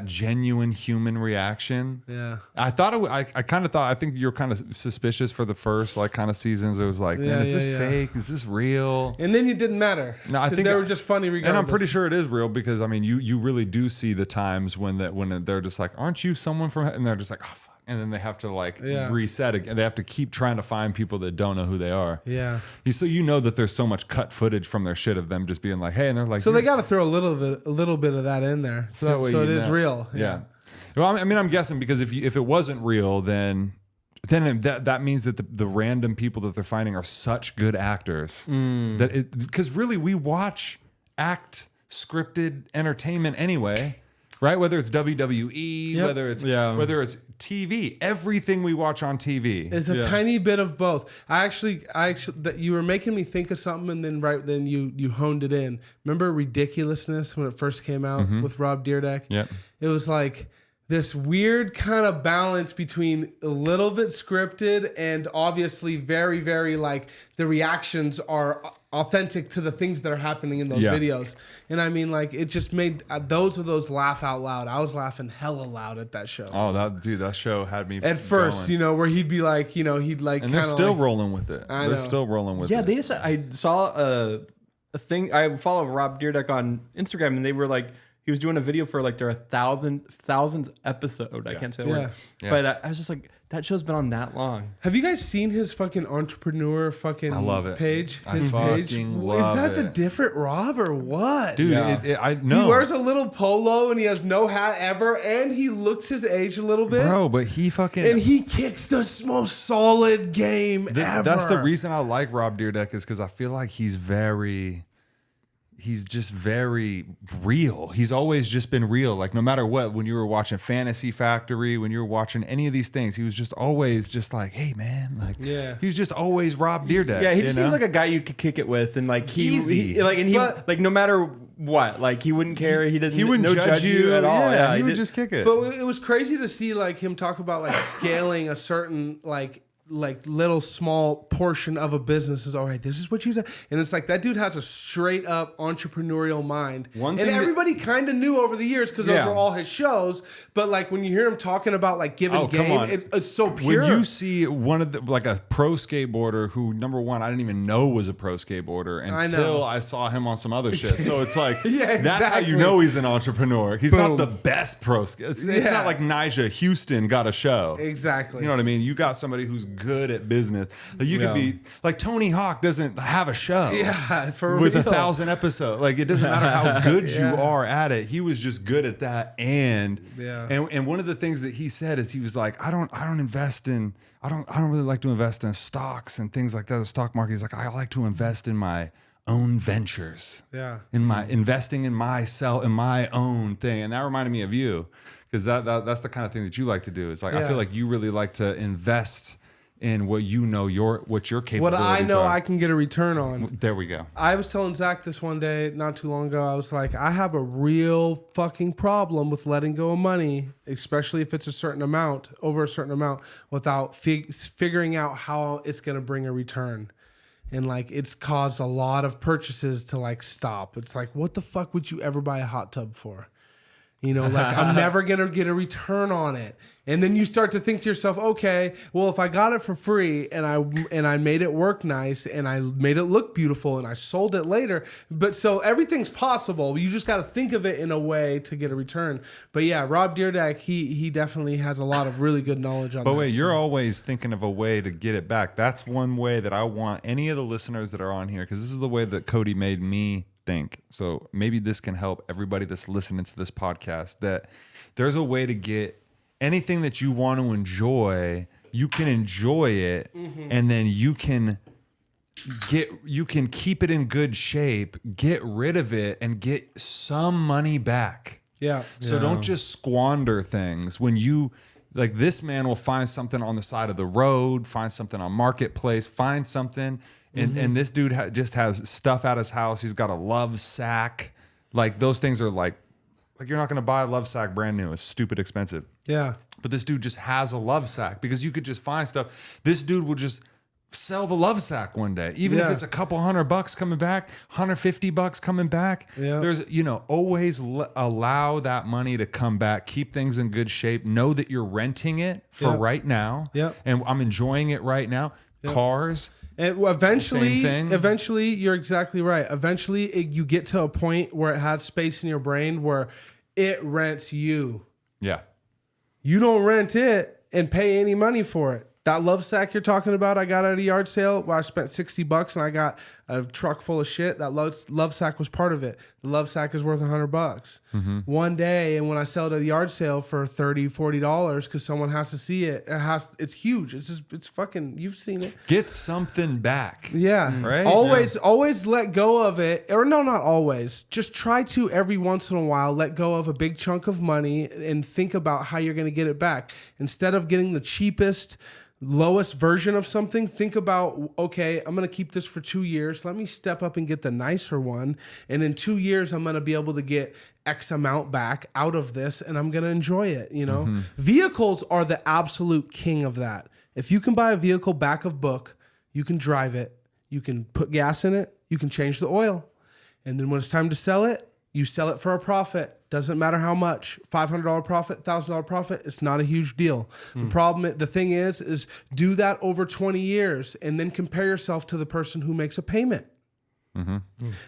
genuine human reaction. Yeah. I thought I kind of thought, I think you're kind of suspicious for the first like kind of seasons. It was like, man, is this fake? Is this real? And then it didn't matter. No, I 'Cause think they were just funny regardless. And I'm pretty sure it is real because I mean, you really do see the times when they're just like, aren't you someone from? And they're just like, oh fuck. And then they have to like reset again. They have to keep trying to find people that don't know who they are. Yeah. So you know that there's so much cut footage from their shit of them just being like, hey, and they're like, So they got to throw a little bit of that in there. So that way So you it is know. real. Yeah. Well, I mean, I'm guessing because if it wasn't real, then that means that the random people that they're finding are such good actors because really we watch scripted entertainment anyway, right? Whether it's WWE, whether it's TV, everything we watch on TV. It's a tiny bit of both. I actually, that you were making me think of something, and then right then you honed it in. Remember Ridiculousness when it first came out with Rob Dyrdek? Yep. It was like this weird kind of balance between a little bit scripted and obviously very, very like the reactions are authentic to the things that are happening in those videos. And I mean, like, it just made those laugh out loud. I was laughing hella loud at that show. Oh, that show had me At first, going. you know, where he'd be like, you know, he'd like, And they're kinda still like, rolling with it. I They're know. still rolling with yeah. it. They just I saw a thing. I follow Rob Dyrdek on Instagram, and they were like, he was doing a video for like their 1000th episode. I can't say the word, but I was just like, that show's been on that long. Have you guys seen his fucking entrepreneur fucking I love it. page? I His page? fucking love Is that the it. different Rob or what? Dude, I know. He wears a little polo and he has no hat ever, and he looks his age a little bit. Bro, but he fucking... And he kicks the most solid game ever. That's the reason I like Rob Dyrdek is because I feel like he's just very real. He's always just been real. Like no matter what, when you were watching Fantasy Factory, when you were watching any of these things, he was just always just like, hey man, like he was just always Rob Dyrdek. Yeah, he just seems like a guy you could kick it with, and like he like no matter what, like he wouldn't care. He wouldn't judge you at all. Yeah, he would just kick it. But it was crazy to see like him talk about like scaling a certain like little small portion of a business is all right. This is what you do, and it's like that dude has a straight up entrepreneurial mind. And everybody kind of knew over the years because those were all his shows. But like when you hear him talking about like giving game, it's so pure. When you see one of the like a pro skateboarder who number one I didn't even know was a pro skateboarder until I saw him on some other shit. So it's like that's how you know he's an entrepreneur. He's not the best pro skater. It's not like Nyjah Houston got a show. Exactly. You know what I mean? You got somebody who's good at business. Like you could be like Tony Hawk doesn't have a show with 1,000 episodes. Like it doesn't matter how good you are at it. He was just good at that. And one of the things that he said is he was like, I don't really like to invest in stocks and things like that. The stock market. He's like, I like to invest in my own ventures. Yeah. Investing in myself, in my own thing. And that reminded me of you. Because that's the kind of thing that you like to do. It's like I feel like you really like to invest in what you know what your capabilities are. What I know I can get a return on. There we go. I was telling Zach this one day not too long ago. I was like, I have a real fucking problem with letting go of money, especially if it's a certain amount, over a certain amount, without figuring out how it's going to bring a return. And like it's caused a lot of purchases to like stop. It's like, what the fuck would you ever buy a hot tub for? You know, like I'm never going to get a return on it. And then you start to think to yourself, okay, well, if I got it for free and I made it work nice and I made it look beautiful and I sold it later. But so everything's possible. You just got to think of it in a way to get a return. But yeah, Rob Dyrdek, he definitely has a lot of really good knowledge on that. But wait, you're always thinking of a way to get it back. That's one way that I want any of the listeners that are on here, because this is the way that Cody made me think. So maybe this can help everybody that's listening to this podcast, that there's a way to get anything that you want to enjoy, you can enjoy it, and then you can keep it in good shape, get rid of it, and get some money back. Yeah. So don't just squander things. When you, like, this man will find something on the side of the road, find something on Marketplace, find something. And this dude just has stuff at his house. He's got a love sack. Like, those things are like you're not going to buy a love sack brand new. It's stupid expensive. Yeah. But this dude just has a love sack, because you could just find stuff. This dude will just sell the love sack one day, even if it's a couple $100 coming back, $150 coming back. Yeah. There's, always allow that money to come back. Keep things in good shape. Know that you're renting it for right now. Yep. And I'm enjoying it right now. Yep. Cars. And eventually, Same thing. eventually, you're exactly right. Eventually, you get to a point where it has space in your brain where it rents you. Yeah. You don't rent it and pay any money for it. That love sack you're talking about, I got at a yard sale where I spent $60 and I got a truck full of shit. That love sack was part of it. The love sack is worth $100. One day, and when I sell it at a yard sale for $30, $40, because someone has to see it, it's huge. It's fucking, you've seen it. Get something back. Yeah. Right? Always let go of it. Or no, not always. Just try to every once in a while let go of a big chunk of money and think about how you're going to get it back. Instead of getting the cheapest, lowest version of something, think about, okay, I'm going to keep this for 2 years. Let me step up and get the nicer one. And in 2 years, I'm going to be able to get X amount back out of this, and I'm going to enjoy it. Vehicles are the absolute king of that. If you can buy a vehicle back of book, you can drive it, you can put gas in it, you can change the oil. And then when it's time to sell it, you sell it for a profit. Doesn't matter how much. $500 profit, $1,000 profit. It's not a huge deal. The thing is do that over 20 years and then compare yourself to the person who makes a payment.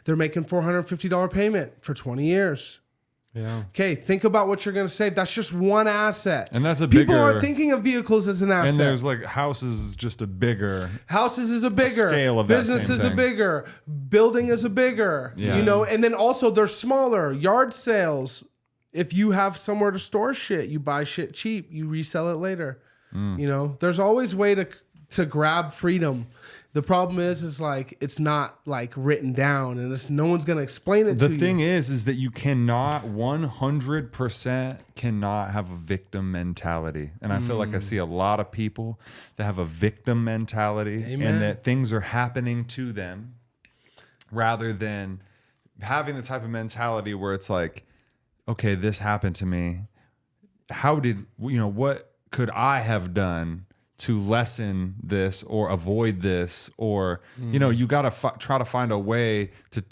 They're making $450 payment for 20 years. Yeah. Okay, think about what you're going to save. That's just one asset. And that's People aren't thinking of vehicles as an asset. And there's like houses is just a bigger. Houses is a bigger. Scale of that business same is thing. a bigger. Building is a bigger. Yeah. And then also they're smaller. Yard sales. If you have somewhere to store shit, you buy shit cheap, you resell it later. There's always way to grab freedom. The problem is like it's not like written down, and no one's gonna explain it to you. The thing is that you cannot 100% cannot have a victim mentality, and I feel like I see a lot of people that have a victim mentality, and that things are happening to them, rather than having the type of mentality where it's like, okay, this happened to me. What could I have done to lessen this or avoid this? Or, you got to try to find a way to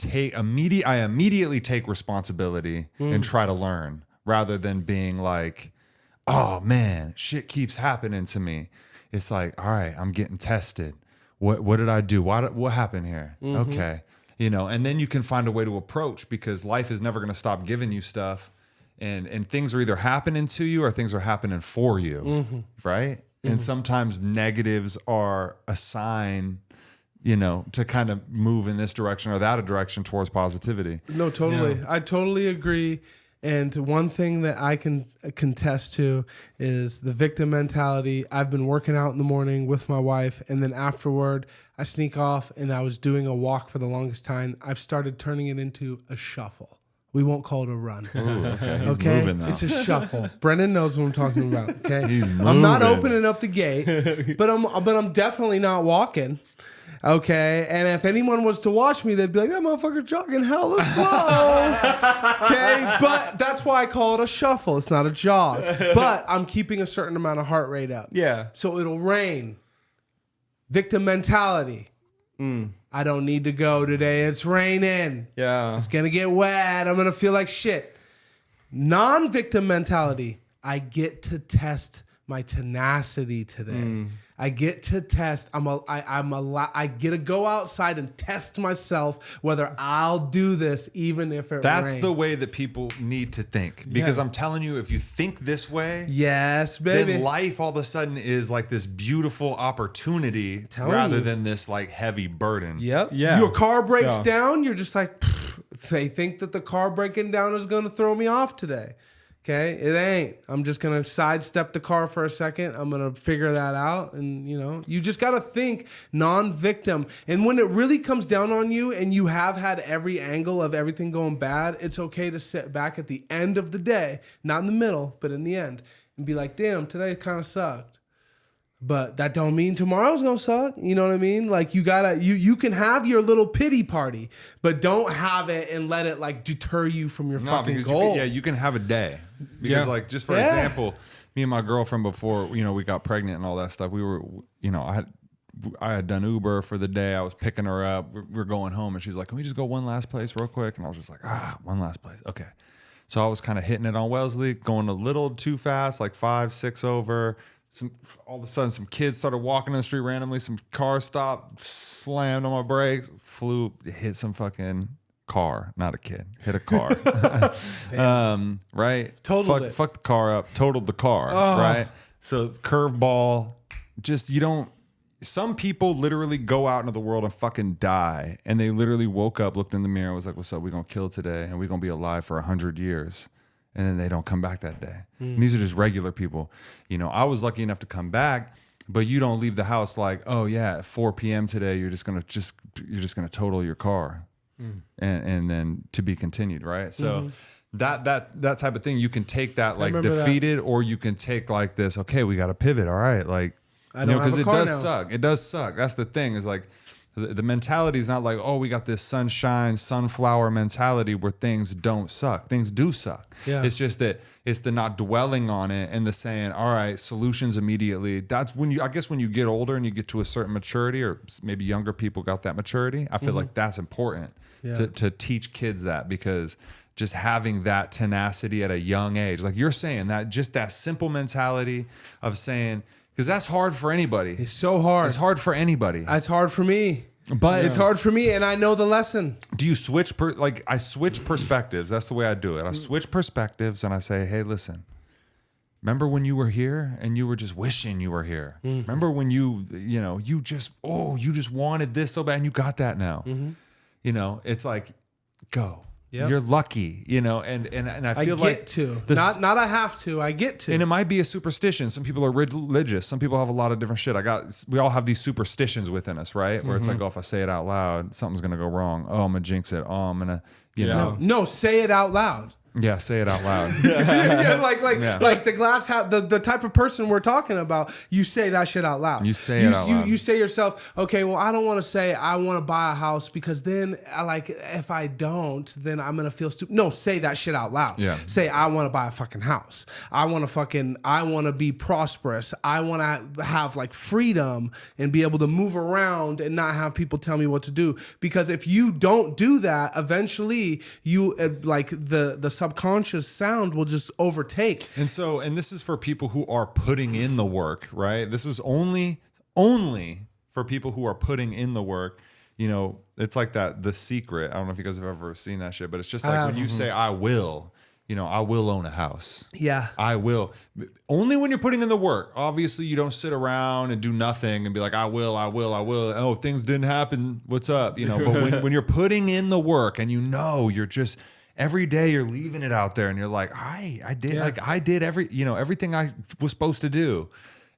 I immediately take responsibility and try to learn, rather than being like, oh man, shit keeps happening to me. It's like, all right, I'm getting tested. What did I do? What happened here? Okay. And then you can find a way to approach, because life is never going to stop giving you stuff, and things are either happening to you or things are happening for you. Right. And sometimes negatives are a sign, to kind of move in this direction or that direction towards positivity. No, totally. Yeah. I totally agree. And one thing that I can contest to is the victim mentality. I've been working out in the morning with my wife, and then afterward, I sneak off, and I was doing a walk for the longest time. I've started turning it into a shuffle. We won't call it a run. Ooh, okay. He's moving now. It's a shuffle. Brendan knows what I'm talking about. Okay, He's moving. I'm not opening up the gate, but I'm definitely not walking. Okay, and if anyone was to watch me, they'd be like, "That motherfucker jogging hella slow." Okay, but that's why I call it a shuffle. It's not a jog, but I'm keeping a certain amount of heart rate up. Yeah. So it'll rain. Victim mentality. I don't need to go today. It's raining. Yeah. It's going to get wet. I'm going to feel like shit. Non-victim mentality. I get to test my tenacity today. I get to test. I get to go outside and test myself whether I'll do this even if it That's rains. the way that people need to think. Because I'm telling you, if you think this way, Yes, baby. then life all of a sudden is like this beautiful opportunity Telling rather you. than this like heavy burden. Yep. Yeah. Your car breaks Yeah. down. You're just like, they think that the car breaking down is going to throw me off today. Okay, it ain't. I'm just gonna sidestep the car for a second. I'm gonna figure that out, and you just gotta think non-victim. And when it really comes down on you, and you have had every angle of everything going bad, it's okay to sit back at the end of the day, not in the middle, but in the end, and be like, "Damn, today kind of sucked." But that don't mean tomorrow's gonna suck. You know what I mean? Like you can have your little pity party, but don't have it and let it like deter you from your fucking because goals. you can have a day. Because like just for example, me and my girlfriend before we got pregnant and all that stuff, we were I had done Uber for the day. I was picking her up. We're going home, and she's like, "Can we just go one last place real quick?" And I was just like, one last place, okay. So I was kind of hitting it on Wellesley, going a little too fast, like 5, 6 over. All of a sudden, some kids started walking in the street randomly. Some car stopped, slammed on my brakes, hit some fucking car, not a kid, hit a car. Right? Totaled it. Fuck the car up, totaled the car, right? So curveball, some people literally go out into the world and fucking die. And they literally woke up, looked in the mirror, was like, "What's up? We're going to kill today and we're going to be alive for 100 years. And then they don't come back that day. And these are just regular people. I was lucky enough to come back, but you don't leave the house like, "Oh yeah, at 4 p.m. today, you're just gonna total your car," and then to be continued, right? So that type of thing, you can take that like defeated, or you can take like this. Okay, we got to pivot. All right, like because it does suck. It does suck. That's the thing. Is like. The mentality is not like, "Oh, we got this sunshine, sunflower mentality where things don't suck." Things do suck. Yeah. It's just that it's the not dwelling on it and the saying, "All right, solutions immediately." That's when I guess when you get older and you get to a certain maturity, or maybe younger people got that maturity. I feel like that's important to teach kids that, because just having that tenacity at a young age, like you're saying, that just that simple mentality of saying, because that's hard for anybody. It's so hard. It's hard for anybody. It's hard for me. But it's hard for me, and I know the lesson. Do you switch? I switch perspectives. That's the way I do it. I switch perspectives, and I say, "Hey, listen. Remember when you were here and you were just wishing you were here? Remember when you just wanted this so bad and you got that now? It's like, go. Yep. You're lucky, and I feel like not I have to. I get to. And it might be a superstition. Some people are religious. Some people have a lot of different shit. We all have these superstitions within us, right? Where it's like, "Oh, if I say it out loud, something's gonna go wrong. Oh, I'm gonna jinx it. Oh, I'm gonna, No, say it out loud. Yeah, say it out loud. Like the glass house, the type of person we're talking about. You say that shit out loud. You say it out loud. You say yourself, "Okay, well, I don't want to say I want to buy a house because then, if I don't, then I'm gonna feel stupid." No, say that shit out loud. Yeah. Say, "I want to buy a fucking house. I want to be prosperous. I want to have like freedom and be able to move around and not have people tell me what to do." Because if you don't do that, eventually you the subconscious sound will just overtake. And this is for people who are putting in the work, right? This is only for people who are putting in the work. It's like that, The Secret. I don't know if you guys have ever seen that shit, but it's just like when you say, "I will," I will own a house. Yeah. I will. Only when you're putting in the work. Obviously, you don't sit around and do nothing and be like, "I will. Oh, things didn't happen. What's up?" But when you're putting in the work and you're just, every day you're leaving it out there and you're like, I did everything I was supposed to do.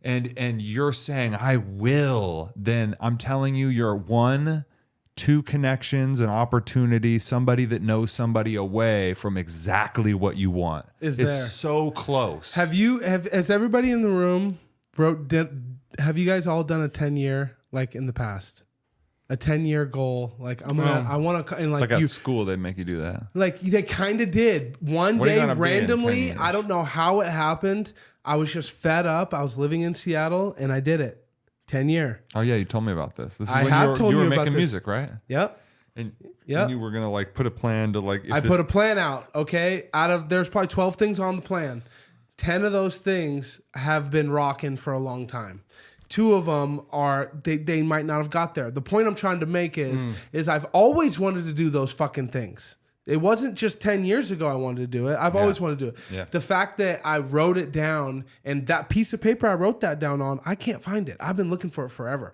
And you're saying, "I will," then I'm telling you, you're 1-2 connections, an opportunity, somebody that knows somebody away from exactly what you want. It's so close. Has everybody in the room have you guys all done a 10-year, like in the past? A 10-year goal, like I want to, and like at school they make you do that. Like they kind of did. One What are you day gonna be in 10 randomly, years? I don't know how it happened. I was just fed up. I was living in Seattle, and I did it. 10 year. Oh yeah, you told me about this. This is I when have told you were you about making this. music, right? Yep. And Yep. you were gonna like put a plan to like. I put a plan out. Okay, there's probably 12 things on the plan. 10 of those things have been rocking for a long time. 2 of them are they might not have got there. The point I'm trying to make is I've always wanted to do those fucking things. It wasn't just 10 years ago I wanted to do it. I've always wanted to do it. Yeah. The fact that I wrote it down and that piece of paper I wrote that down on, I can't find it. I've been looking for it forever.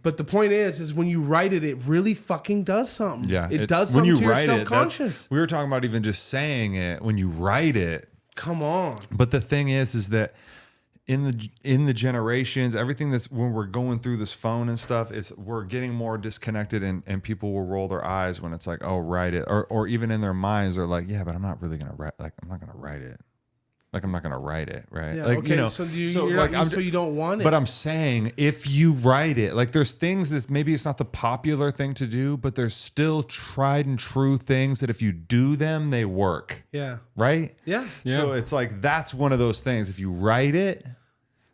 But the point is when you write it, it really fucking does something. Yeah, It does something to your subconscious. We were talking about even just saying it when you write it. Come on. But the thing is that in the generations, everything that's when we're going through this phone and stuff, we're getting more disconnected, and people will roll their eyes when it's like, oh, write it, or even in their minds they're like, yeah, but I'm not really gonna write. Like I'm not gonna write it. Like I'm not gonna write it, right? Yeah, like okay, you know, so you don't want it. But I'm saying if you write it, like there's things that maybe it's not the popular thing to do, but there's still tried and true things that if you do them, they work. Yeah. Right? Yeah. So it's like that's one of those things. If you write it,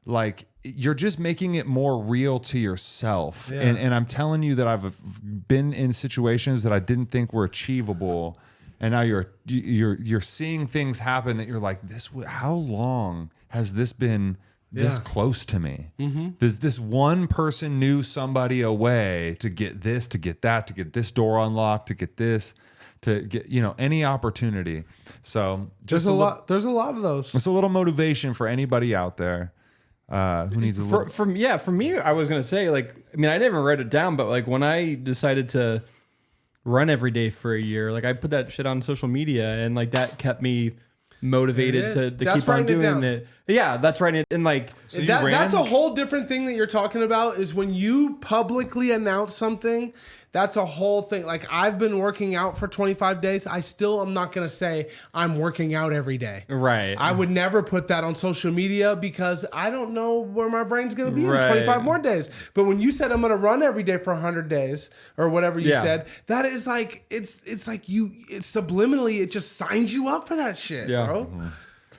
like you're just making it more real to yourself. Yeah. And I'm telling you that I've been in situations that I didn't think were achievable. And now you're seeing things happen that you're like, how long has this been this close to me? Does this one person knew somebody away to get this, to get that, to get this door unlocked, to get this, to get, any opportunity. So There's a lot of those. It's a little motivation for anybody out there who needs a little. For me, I was gonna say, like, I mean, I never wrote it down, but like when I decided to run every day for a year, like I put that shit on social media, and like that kept me motivated to keep on doing it. Yeah, that's right. And like So that's a whole different thing that you're talking about, is when you publicly announce something. That's a whole thing. Like I've been working out for 25 days. I still am not going to say I'm working out every day. Right. I would never put that on social media because I don't know where my brain's going to be in Right. 25 more days. But when you said I'm going to run every day for 100 days or whatever you said, that is like, it's subliminally, it just signs you up for that shit, bro.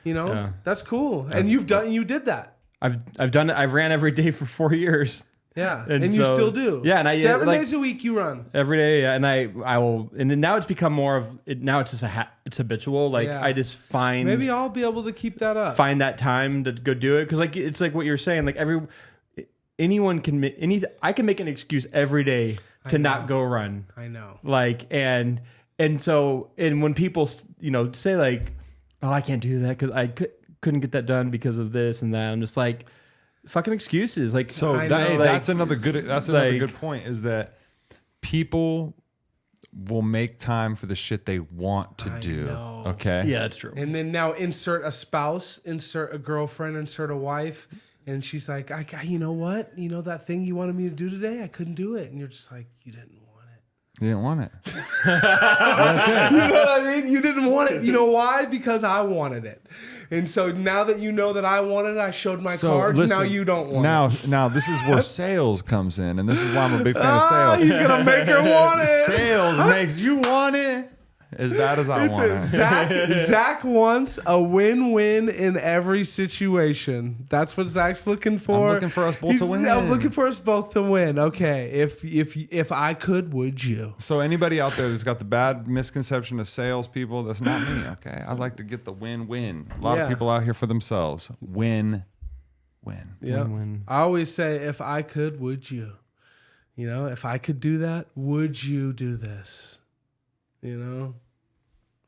Mm-hmm. That's cool. And you did that. I've done it. I've ran every day for 4 years. Yeah, and you so, still do. Yeah, and 7 days a week you run every day. Yeah, and I will. And then now it's become more of it. Now it's just it's habitual. Like I just find maybe I'll be able to keep that up. Find that time to go do it, because like it's like what you're saying. Like anyone can I can make an excuse every day to not go run. I know. Like and when people say like, oh, I can't do that because I couldn't get that done because of this and that, I'm just like, fucking excuses. Like, so that's another good point, is that people will make time for the shit they want to do. know. Okay. Yeah, that's true. And then now insert a spouse, insert a girlfriend, insert a wife, and she's like, you know what? You know that thing you wanted me to do today? I couldn't do it. And you're just like, you didn't want it. You didn't want it. That's it. You know what I mean? You didn't want it. You know why? Because I wanted it. And so now that you know that I wanted it, I showed my cards. Listen, now you don't want it. Now this is where sales comes in, and this is why I'm a big fan of sales. He's going to make her want it. Sales makes you want it as bad as I want it. Zach wants a win-win in every situation. That's what Zach's looking for. I'm looking for us both to win. I'm looking for us both to win. Okay, if I could, would you? So anybody out there that's got the bad misconception of salespeople, that's not me. Okay, I'd like to get the win-win. A lot of people out here for themselves. Win-win. Yeah. I always say, if I could, would you? If I could do that, would you do this?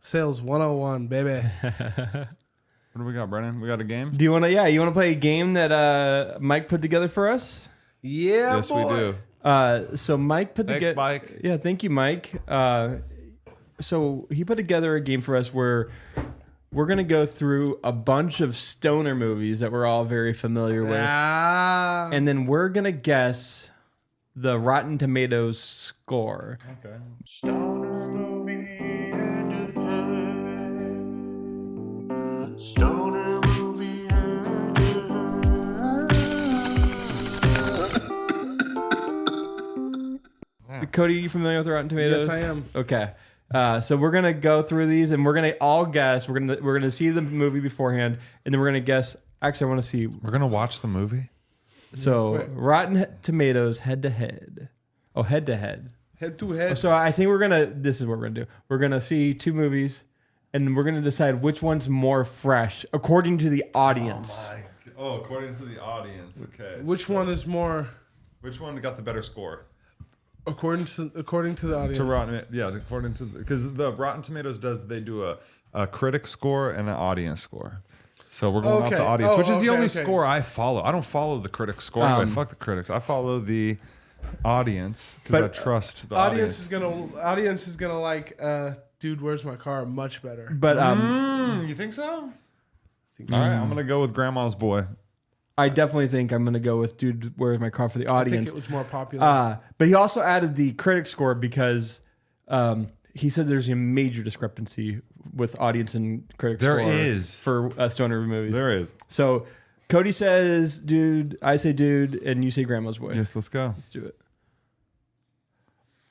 Sales 101, baby. What do we got, Brennan? We got a game? Do you want to? Yeah, you want to play a game that Mike put together for us? Yeah, Yes, boy. we do. So Mike put together. Thanks, Mike. Yeah, thank you, Mike. So he put together a game for us where we're gonna go through a bunch of stoner movies that we're all very familiar with, and then we're gonna guess the Rotten Tomatoes score. Okay. Stoner movie. Stoner movie. Cody, you familiar with the Rotten Tomatoes? Yes, I am. Okay. So we're gonna go through these, and we're gonna all guess. We're gonna see the movie beforehand, and then we're gonna guess. Actually, I want to see. We're gonna watch the movie. So Quick. Rotten Tomatoes head to head. Oh, head to head. Head to head. So I think this is what we're gonna do. We're gonna see two movies, and we're gonna decide which one's more fresh according to the audience. Oh, according to the audience. Okay. Which one is more Which one got the better score? according to the audience? To Rotten, yeah, according to because the Rotten Tomatoes they do a critic score and an audience score. So we're going off the audience, which is the only score I follow. I don't follow the critic score. Anyway, fuck the critics. I follow the audience because I trust the audience. Audience is gonna like Dude, Where's My Car much better. But You think so? All right, I'm gonna go with Grandma's Boy. I definitely think I'm gonna go with Dude, Where's My Car for the I audience. think it was more popular. But he also added the critic score because he said there's a major discrepancy with audience and critic There score is. for stoner movies. There is. So Cody says Dude, I say Dude, and you say Grandma's Boy. Yes, let's go. Let's do it.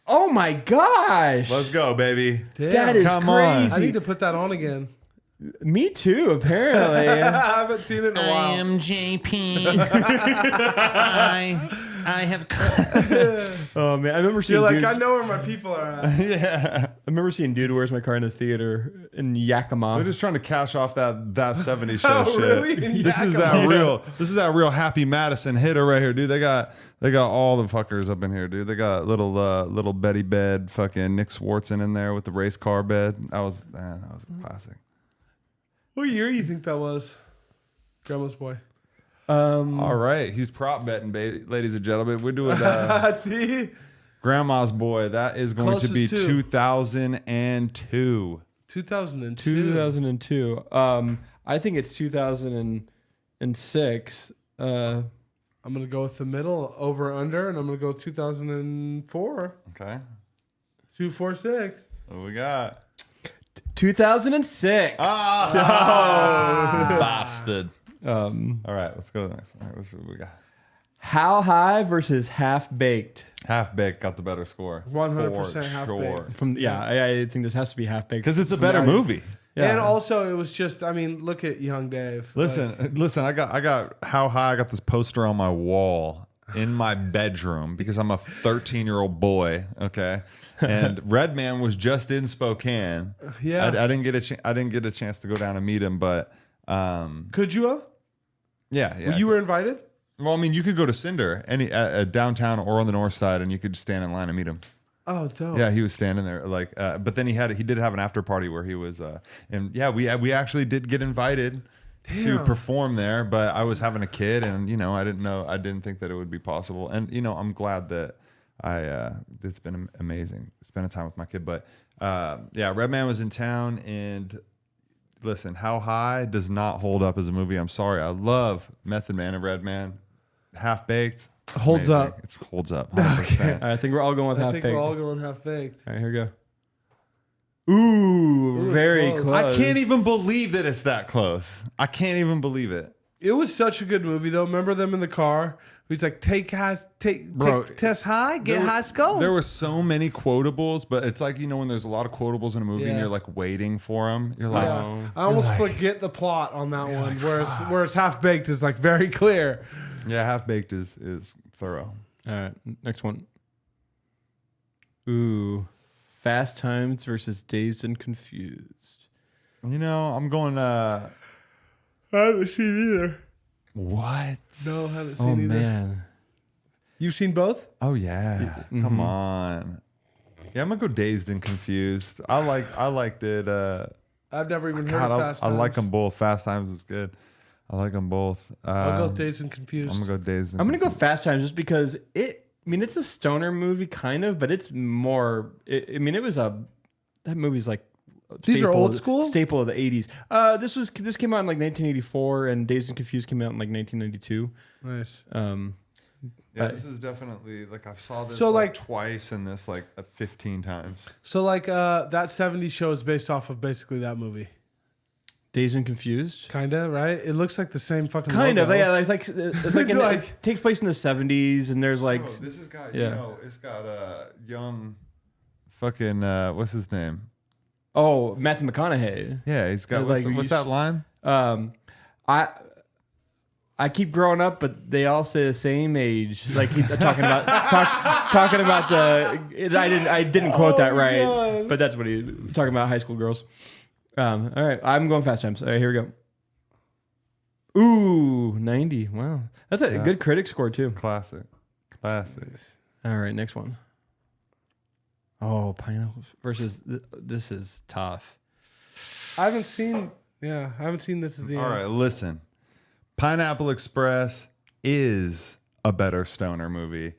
Oh my gosh! Let's go, baby. That is Come on. crazy. I need to put that on again. Me too, apparently. I haven't seen it in a while. JP. I have. Oh man, I remember seeing. You're like, Dude, I know where my people are at. Yeah. I remember seeing Dude, Where's My Car in the theater in They're Yakima. just trying to cash off that 70s show Oh, shit. really? In This is that real Happy Madison hitter right here, dude. They got all the fuckers up in here, dude. They got little Betty Bed, fucking Nick Swartzen in there with the race car bed. That was a classic. What year do you think that was? Grandma's Boy. All right, he's prop betting, ladies and gentlemen. We're doing See? Grandma's Boy. That is going to be Closest to. 2002. 2002. 2002. I think it's 2006. I'm going to go with the middle, over, under, and I'm going to go 2004. Okay. 246. What we got? 2006. Bastard. All right, let's go to the next one. All right, what we got? How High versus Half Baked. Half Baked got the better score. 100% Half Baked. I think this has to be Half Baked Because it's a better movie. Yeah. And also, it was just, I mean, look at Young Dave. Listen. I got How High. I got this poster on my wall in my bedroom because I'm a 13-year-old boy. Okay, and Redman was just in Spokane. Yeah. I didn't get a chance to go down and meet him, but Could you have? yeah. You were invited? Well, I mean, you could go to Cinder downtown or on the north side, and you could stand in line and meet him. Oh, dope. Yeah, he was standing there, but then he did have an after party where he was, and yeah, we actually did get invited to perform there, but I was having a kid, and I didn't think that it would be possible, and I'm glad that it's been amazing spending time with my kid, but yeah, Redman was in town, and listen, How High does not hold up as a movie. I'm sorry, I love Method Man and Redman. Half Baked. Holds Amazing. up. It holds up. 100%. I think we're all going with I Half think Baked. we're all going Half Baked. All right, here we go. Ooh, was very close. close. I can't even believe that it's that close. I can't even believe it. It was such a good movie, though. Remember them in the car? He's like, take test high, get high scores. There were so many quotables, but it's like, when there's a lot of quotables in a movie and Yeah. you're like waiting for them. You're like, I almost forget the plot on that one, whereas Half Baked is like very clear. yeah, Half Baked is thorough. All right, next one. Ooh, Fast Times versus Dazed and Confused. I'm going, I haven't seen either. what? No, haven't Oh seen either. man, You've seen both? Oh, yeah. Come on. Yeah, I'm going to go Dazed and Confused. I liked it. I've never even heard God, of Fast I Times. like them both. Fast Times is good. I like them both. I'll go Dazed and Confused. I'm going to go Dazed and I'm gonna go Fast Times just because it's a stoner movie kind of, but it's more. That movie's like. These are old school? Staple of the 80s. This came out in like 1984, and Dazed and Confused came out in like 1992. Nice. Yeah, this is definitely like I saw this So, like- twice and this 15 times. So like that 70s show is based off of basically that movie. Dazed and Confused. Kinda, right? It looks like the same fucking Kind of, logo. yeah. It's like it takes place in the 70s, and there's like This has got yeah. it's got young fucking what's his name? Matthew McConaughey. Yeah, he's got Like, what's you that line? I keep growing up, but they all say the same age. Like he's talking about talking about the. I didn't quote that right, God. but that's what he's talking about. High school girls. All right, I'm going fast times. All right, here we go. Ooh, 90. Wow, that's a good critic score too. Classic. All right, next one. Oh, Pineapple versus. This is tough. I haven't seen This Is the End. All right, listen. Pineapple Express is a better stoner movie.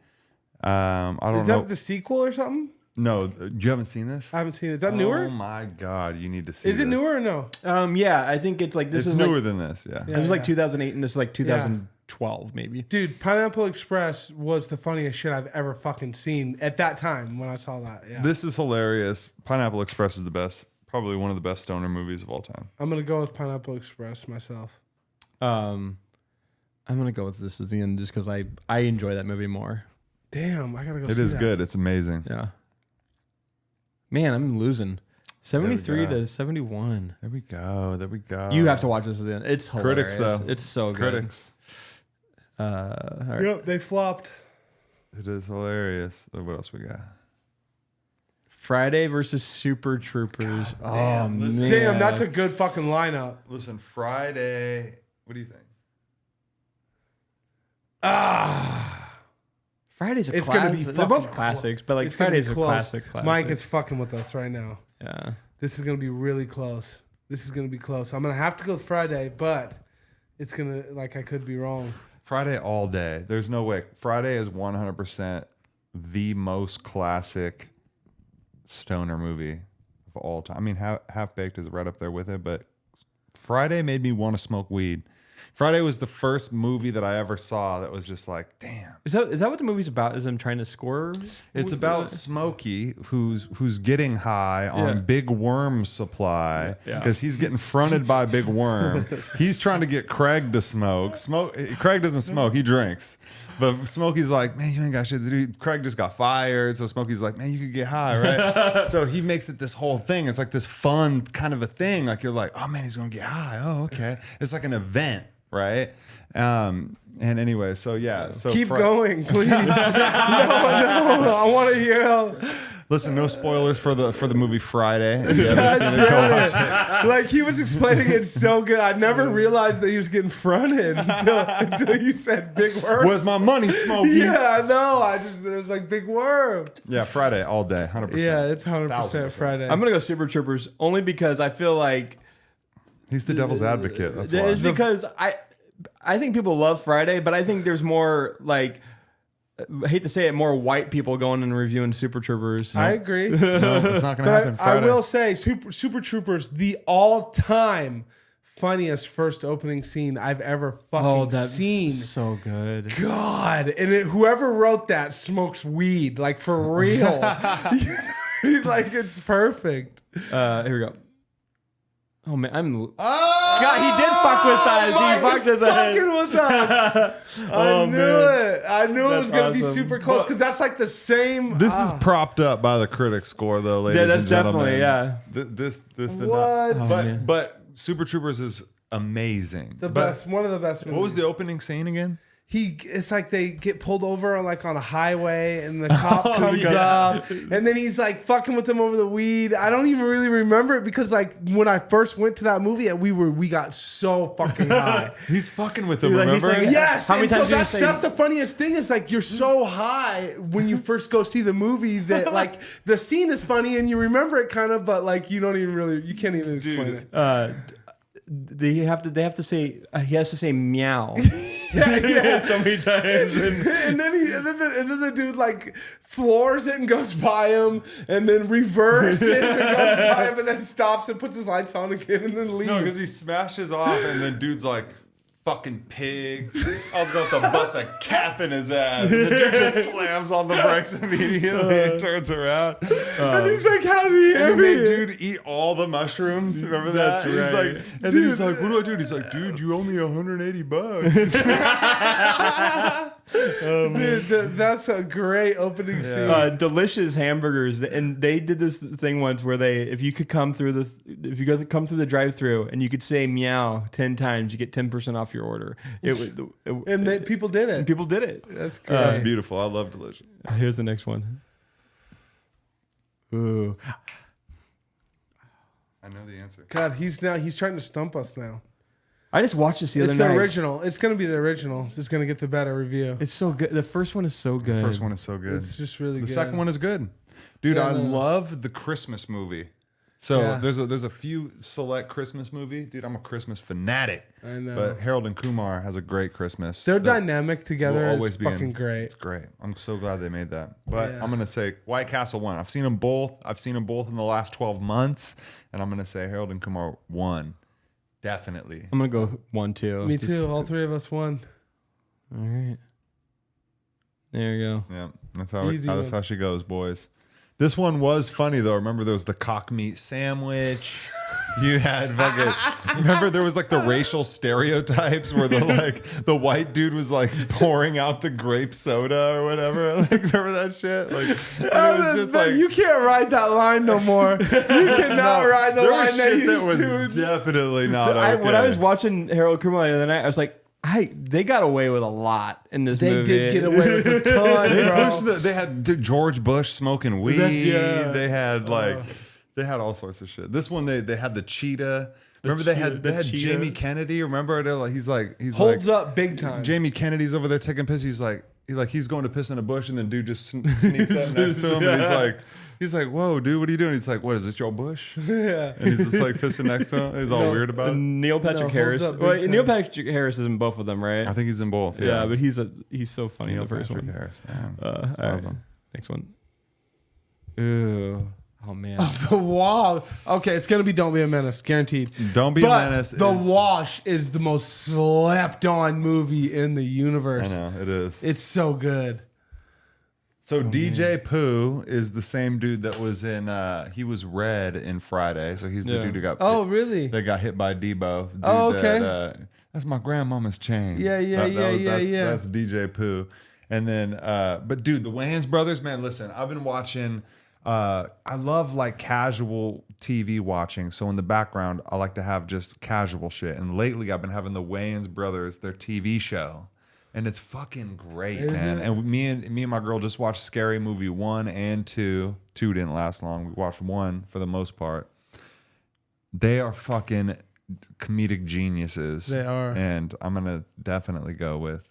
I don't Is know. that the sequel or something? No, you haven't seen this? I haven't seen it. Is that newer? Oh my God, you need to see. Is it this. newer or no? Yeah, I think it's like this It's is newer like, than this. Yeah. it was like 2008, and this is like 2012 maybe. Dude, Pineapple Express was the funniest shit I've ever fucking seen at that time when I saw that. Yeah. This is hilarious. Pineapple Express is the best, probably one of the best stoner movies of all time. I'm gonna go with Pineapple Express myself. I'm gonna go with This Is the End just because I enjoy that movie more. Damn, I gotta go. It see is that. good. It's amazing. Yeah. Man, I'm losing. 73 go. to 71. There we go. There we go. You have to watch This Is the End. It's hilarious. Critics, though. It's so good. Critics. All right. Yep, they flopped. It is hilarious. What else we got? Friday versus Super Troopers. damn, listen. man. Damn, that's a good fucking lineup. Listen, Friday. What do you think? Friday's a It's classic. gonna be They're fucking both classics, but like It's gonna be Friday's a close. classic. Mike is fucking with us right now. Yeah. This is gonna be really close. This is gonna be close. I'm gonna have to go with Friday, but it's gonna I could be wrong. Friday all day. There's no way. Friday is 100% the most classic stoner movie of all time. I mean, Half Baked is right up there with it, but Friday made me want to smoke weed. Friday was the first movie that I ever saw that was just like, damn. Is that what the movie's about? Is him trying to score? It's about Smokey who's getting high on Big Worm's supply because he's getting fronted by Big Worm. He's trying to get Craig to smoke. Craig doesn't smoke, he drinks. But Smokey's like, man, you ain't got shit to do. Craig just got fired. So Smokey's like, man, you could get high, right? So he makes it this whole thing. It's like this fun kind of a thing. Like you're like, oh man, he's going to get high. Oh, okay. It's like an event, right? And anyway, so yeah. So Keep going, please. no, I want to hear how. Listen, no spoilers for the movie Friday. If you haven't seen it, go watch it. Like he was explaining it so good. I never realized that he was getting fronted until you said Big Worm. Where's my money, Smokey? Yeah, I know. It was like Big Worm. Yeah, Friday all day, 100%. Yeah, it's 100% 1000%. Friday. I'm gonna go Super Troopers only because I feel like He's the devil's advocate. That's why. it's because I think people love Friday, but I think there's more like I hate to say it, more white people going and reviewing Super Troopers. I agree. No, it's not going to happen But I Friday. will say, Super Troopers, the all-time funniest first opening scene I've ever fucking seen. So good. God, and whoever wrote that smokes weed, like for real. Like it's perfect. Here we go. Oh man, God, he did fuck with us. He fucked with us. Fucking with us. I knew it. I knew it was gonna be awesome. super close because that's like the same. This is propped up by the critic score, though, ladies that's and gentlemen. definitely, This did What? not. Oh, man. But Super Troopers is amazing. the But best, one of the best. What was movies. the opening scene again? It's like they get pulled over like on a highway and the cop comes up and then he's like fucking with them over the weed. I don't even really remember it because like when I first went to that movie, we got so fucking high. He's fucking with them, He's remember? like- Yes, How many and so times did you that's, say- that's the funniest thing is like you're so high when you first go see the movie that like the scene is funny and you remember it kind of, but like you can't even explain it. They have to say he has to say meow Yeah. so many times. and then the dude like floors it and goes by him, and then reverses and goes by him, and then stops and puts his lights on again, and then leaves. No, because he smashes off, and then dude's like, fucking pig. I was about to bust a cap in his ass. And the dude just slams on the brakes immediately and turns around. and he's like, "How do you hear And me?" made dude eat all the mushrooms. Remember that? That's He's right. like, and then he's like, what do I do? And he's like, dude, you owe me $180. Dude, that's a great opening scene. Delicious hamburgers, and they did this thing once where if you come through the drive-through and you could say meow 10 times, you get 10% off your order. People did it. People did it. That's great. That's beautiful. I love Delicious. Here's the next one. Ooh, I know the answer. God, he's trying to stump us now. I just watched this the other It's night. the original. It's gonna be the original. It's gonna get the better review. It's so good. The first one is so good. The first one is so good. It's just really The good. second one is good. Dude, Yeah, I no. love the Christmas movie. So Yeah. there's a few select Christmas movie. Dude, I'm a Christmas fanatic. I know. But Harold and Kumar has a great Christmas. Their that dynamic together will is always be fucking great. It's great. I'm so glad they made that. But Yeah. I'm gonna say White Castle won. I've seen them both. In the last 12 months, and I'm gonna say Harold and Kumar won. Definitely. I'm gonna go 1, 2. Me too. All three of us won. All right. There you go. Yeah, that's Easy that's one. how she goes, boys. This one was funny though. Remember there was the cock meat sandwich. You had fucking. Remember there was like the racial stereotypes where the white dude was like pouring out the grape soda or whatever. Like remember that shit? Like and it was just like you can't ride that line no more. You cannot ride the there line was that shit you that was used to. definitely not okay. When I was watching Harold Kumar the other night, I was like, they got away with a lot in this They movie. did get away with a ton, They bro. pushed they had George Bush smoking weed. yeah. They had they had all sorts of shit. This one they had the cheetah. Remember they had cheetah. Jamie Kennedy. Remember they're like he's Holds like, up big time. Jamie Kennedy's over there taking piss. He's going to piss in a bush and then dude just sneaks up next to him and he's like, whoa, dude, what are you doing? He's like, what is this, your bush? Yeah. And he's just like pissing next to him. He's all weird about it. Neil Patrick holds Harris. up big Well, time. Neil Patrick Harris is in both of them, right? I think he's in both. yeah, but he's so funny Neil in the first Patrick one. Harris, man. All Love right. him. Next one. Ooh. Oh man. The Wall. Okay, it's gonna be Don't Be a Menace, guaranteed. Don't Be a But Menace The is- Wash is the most slept on movie in the universe. I know it is. It's so good. So DJ Pooh is the same dude that was in he was Red in Friday. So he's the Yeah. dude who got Oh, really? that got hit by Debo. Dude Oh, okay. That's my grandmama's chain. Yeah. That's DJ Pooh. And then but dude, the Wayans brothers, man, listen, I've been watching I love like casual TV watching. So in the background, I like to have just casual shit. And lately I've been having the Wayans brothers, their TV show. And it's fucking great, man. And me and my girl just watched Scary Movie 1 and 2. 2 didn't last long. We watched 1 for the most part. They are fucking comedic geniuses. They are. And I'm gonna definitely go with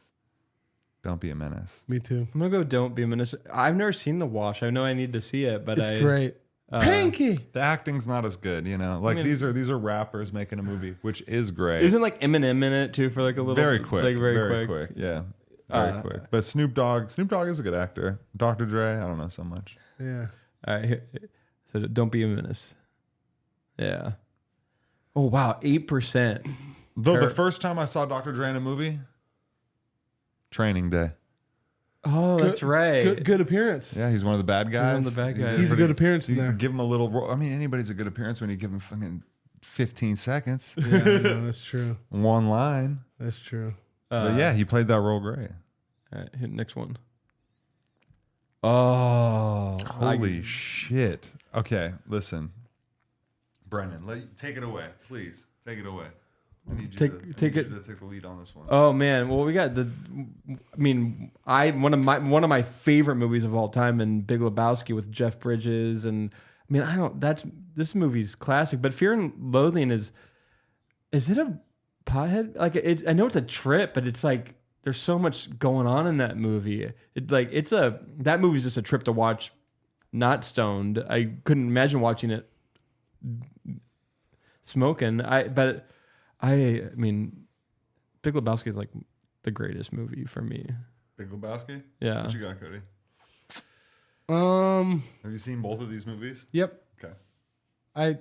Don't Be a Menace. Me too. I'm gonna go Don't Be a Menace. I've never seen The Wash. I know I need to see it, but It's great. Pinky. The acting's not as good, you know. Like mean- these are rappers making a movie, which is great. Isn't like Eminem in it too for like a little very quick, like very quick. Yeah, very quick. But Snoop Dogg is a good actor. Dr. Dre, I don't know so much. Yeah. All right, so Don't Be a Menace. Yeah. Oh wow, 8%. Though the first time I saw Dr. Dre in a movie, Training Day. Oh, that's right. Good appearance. Yeah, he's one of the bad guys. one of the bad guys. He's a good appearance in you there. Give him a little role. I mean, anybody's a good appearance when you give him fucking 15 seconds, Yeah, no, that's true. one line. That's true. But yeah, he played that role great. All right, hit next one. Oh, Holy shit. Okay, listen. Brennan, take it away, please. Take it away. I need you to take the lead on this one. Oh man, well we got one of my favorite movies of all time, in Big Lebowski with Jeff Bridges, and I mean this movie's classic, but Fear and Loathing is it a pothead? Like I know it's a trip, but it's like there's so much going on in that movie. That movie's just a trip to watch, not stoned. I couldn't imagine watching it smoking. I mean, Big Lebowski is like the greatest movie for me. Big Lebowski? Yeah. What you got, Cody? Have you seen both of these movies? Yep. Okay. I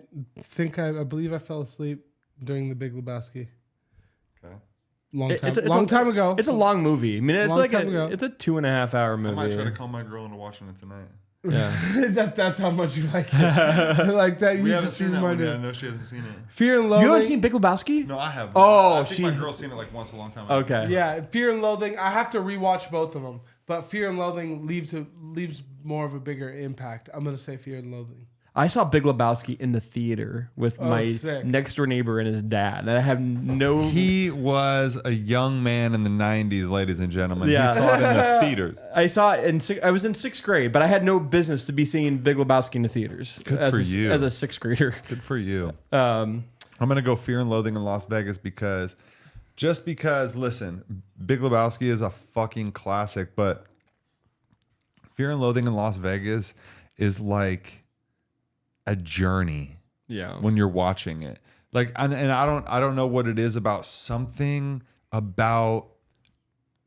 believe I fell asleep during the Big Lebowski. Okay. Long time ago. It's a long movie. I mean, it's Long like time ago. it's a 2.5 hour I movie. might try to call my girl into watching it tonight. Yeah. That's how much you like it. Like that. You We haven't just seen that one reminded. yet. I know she hasn't seen it. Fear and Loathing. You haven't seen Big Lebowski? No, I have. Oh, I think my girl's seen it like once a long time ago. Okay. Yeah, Fear and Loathing. I have to rewatch both of them, but Fear and Loathing leaves more of a bigger impact. I'm gonna say Fear and Loathing. I saw Big Lebowski in the theater with my sick. next door neighbor and his dad. And I have no. He was a young man in the 90s, ladies and gentlemen. Yeah. He saw it in the theaters. I saw it I was in 6th grade, but I had no business to be seeing Big Lebowski in the theaters. Good as for a, you. As a 6th grader. Good for you. Um, I'm going to go Fear and Loathing in Las Vegas because, listen, Big Lebowski is a fucking classic, but Fear and Loathing in Las Vegas is like a journey yeah. when you're watching it. Like, and I don't know what it is about something about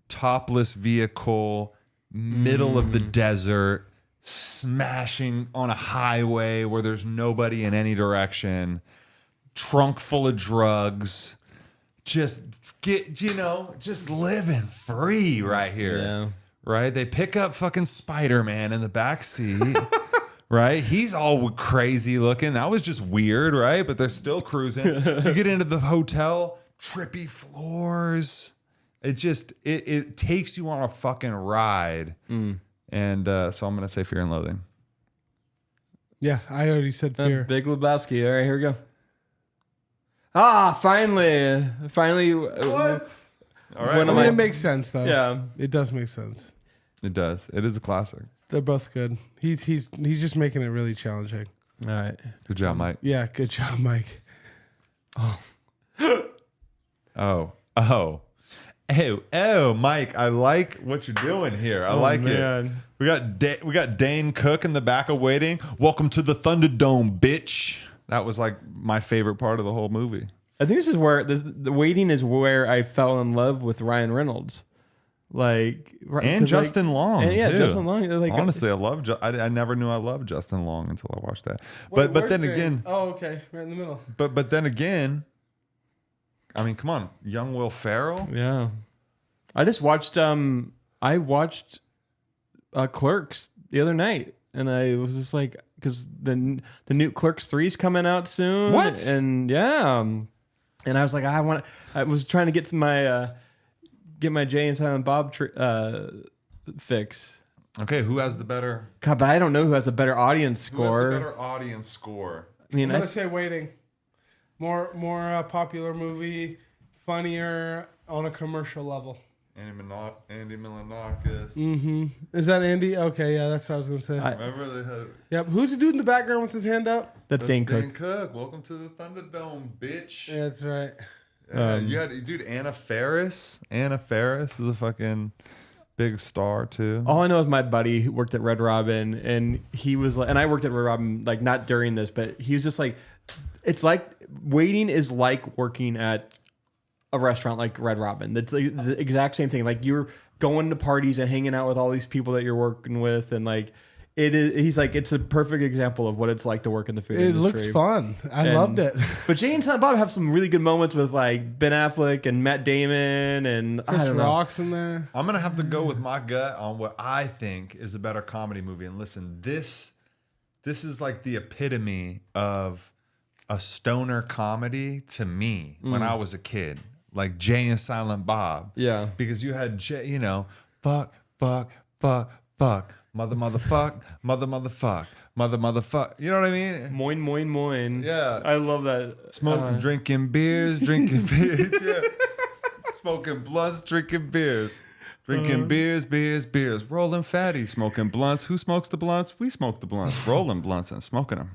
topless vehicle, middle of the desert, smashing on a highway where there's nobody in any direction, trunk full of drugs, just just living free right here. Yeah. Right? They pick up fucking Spider-Man in the back seat. Right? He's all crazy looking. That was just weird, right? But they're still cruising. You get into the hotel, trippy floors. It takes you on a fucking ride. And so I'm going to say Fear and Loathing. Yeah, I already said Fear. Big Lebowski. All right, here we go. Finally. What? All right. I mean, it makes sense though. Yeah. It does make sense. It does. It is a classic. They're both good. He's just making it really challenging. All right. Good job, Mike. Yeah, good job, Mike. Oh, Mike, I like what you're doing here. I like it. We got Dane Cook in the back of waiting. Welcome to the Thunderdome, bitch. That was like my favorite part of the whole movie. I think this is where the waiting is where I fell in love with Ryan Reynolds. Like And Justin Long, and, yeah, too. Justin Long. Like, Honestly, I never knew I loved Justin Long until I watched that. Wait, But then where's Dane? again, Oh, okay, right in the middle. but then again, I mean, come on, young Will Ferrell. yeah. I just watched Clerks the other night, and I was just like, because the new Clerks 3 is coming out soon. What? And yeah, and I was like, I was trying to get my Jay and Silent Bob fix. Okay, who has the better? God, but I don't know who has a better audience Who has score. the better audience score? I mean, I'm gonna say Waiting. More popular movie, funnier on a commercial level. Andy Milonakis. Mm-hmm. Is that Andy? Okay, yeah, that's what I was gonna say. Remember they had Yep. Who's the dude in the background with his hand up? that's Dane Cook. Dane Cook. Welcome to the Thunderdome, bitch. Yeah, that's right. You had dude Anna Faris. Anna Faris is a fucking big star too. All I know is my buddy who worked at Red Robin, and he was like, and I worked at Red Robin, like not during this, but he was just like, it's like waiting is like working at a restaurant like Red Robin. That's like the exact same thing. Like you're going to parties and hanging out with all these people that you're working with, and like it is. He's like, it's a perfect example of what it's like to work in the food It industry. looks fun. I loved it. But Jay and Silent Bob have some really good moments with like Ben Affleck and Matt Damon, and I Chris don't know. Rock's in there. I'm gonna have to go with my gut on what I think is a better comedy movie. And listen, this is like the epitome of a stoner comedy to me when I was a kid. Like Jay and Silent Bob. Yeah. Because you had Jay, fuck, motherfuck. You know what I mean? Moin, moin, moin. Yeah. I love that. Drinking beers. Yeah. Smoking blunts, drinking beers. Drinking beers. Rolling fatty, smoking blunts. Who smokes the blunts? We smoke the blunts. Rolling blunts and smoking them.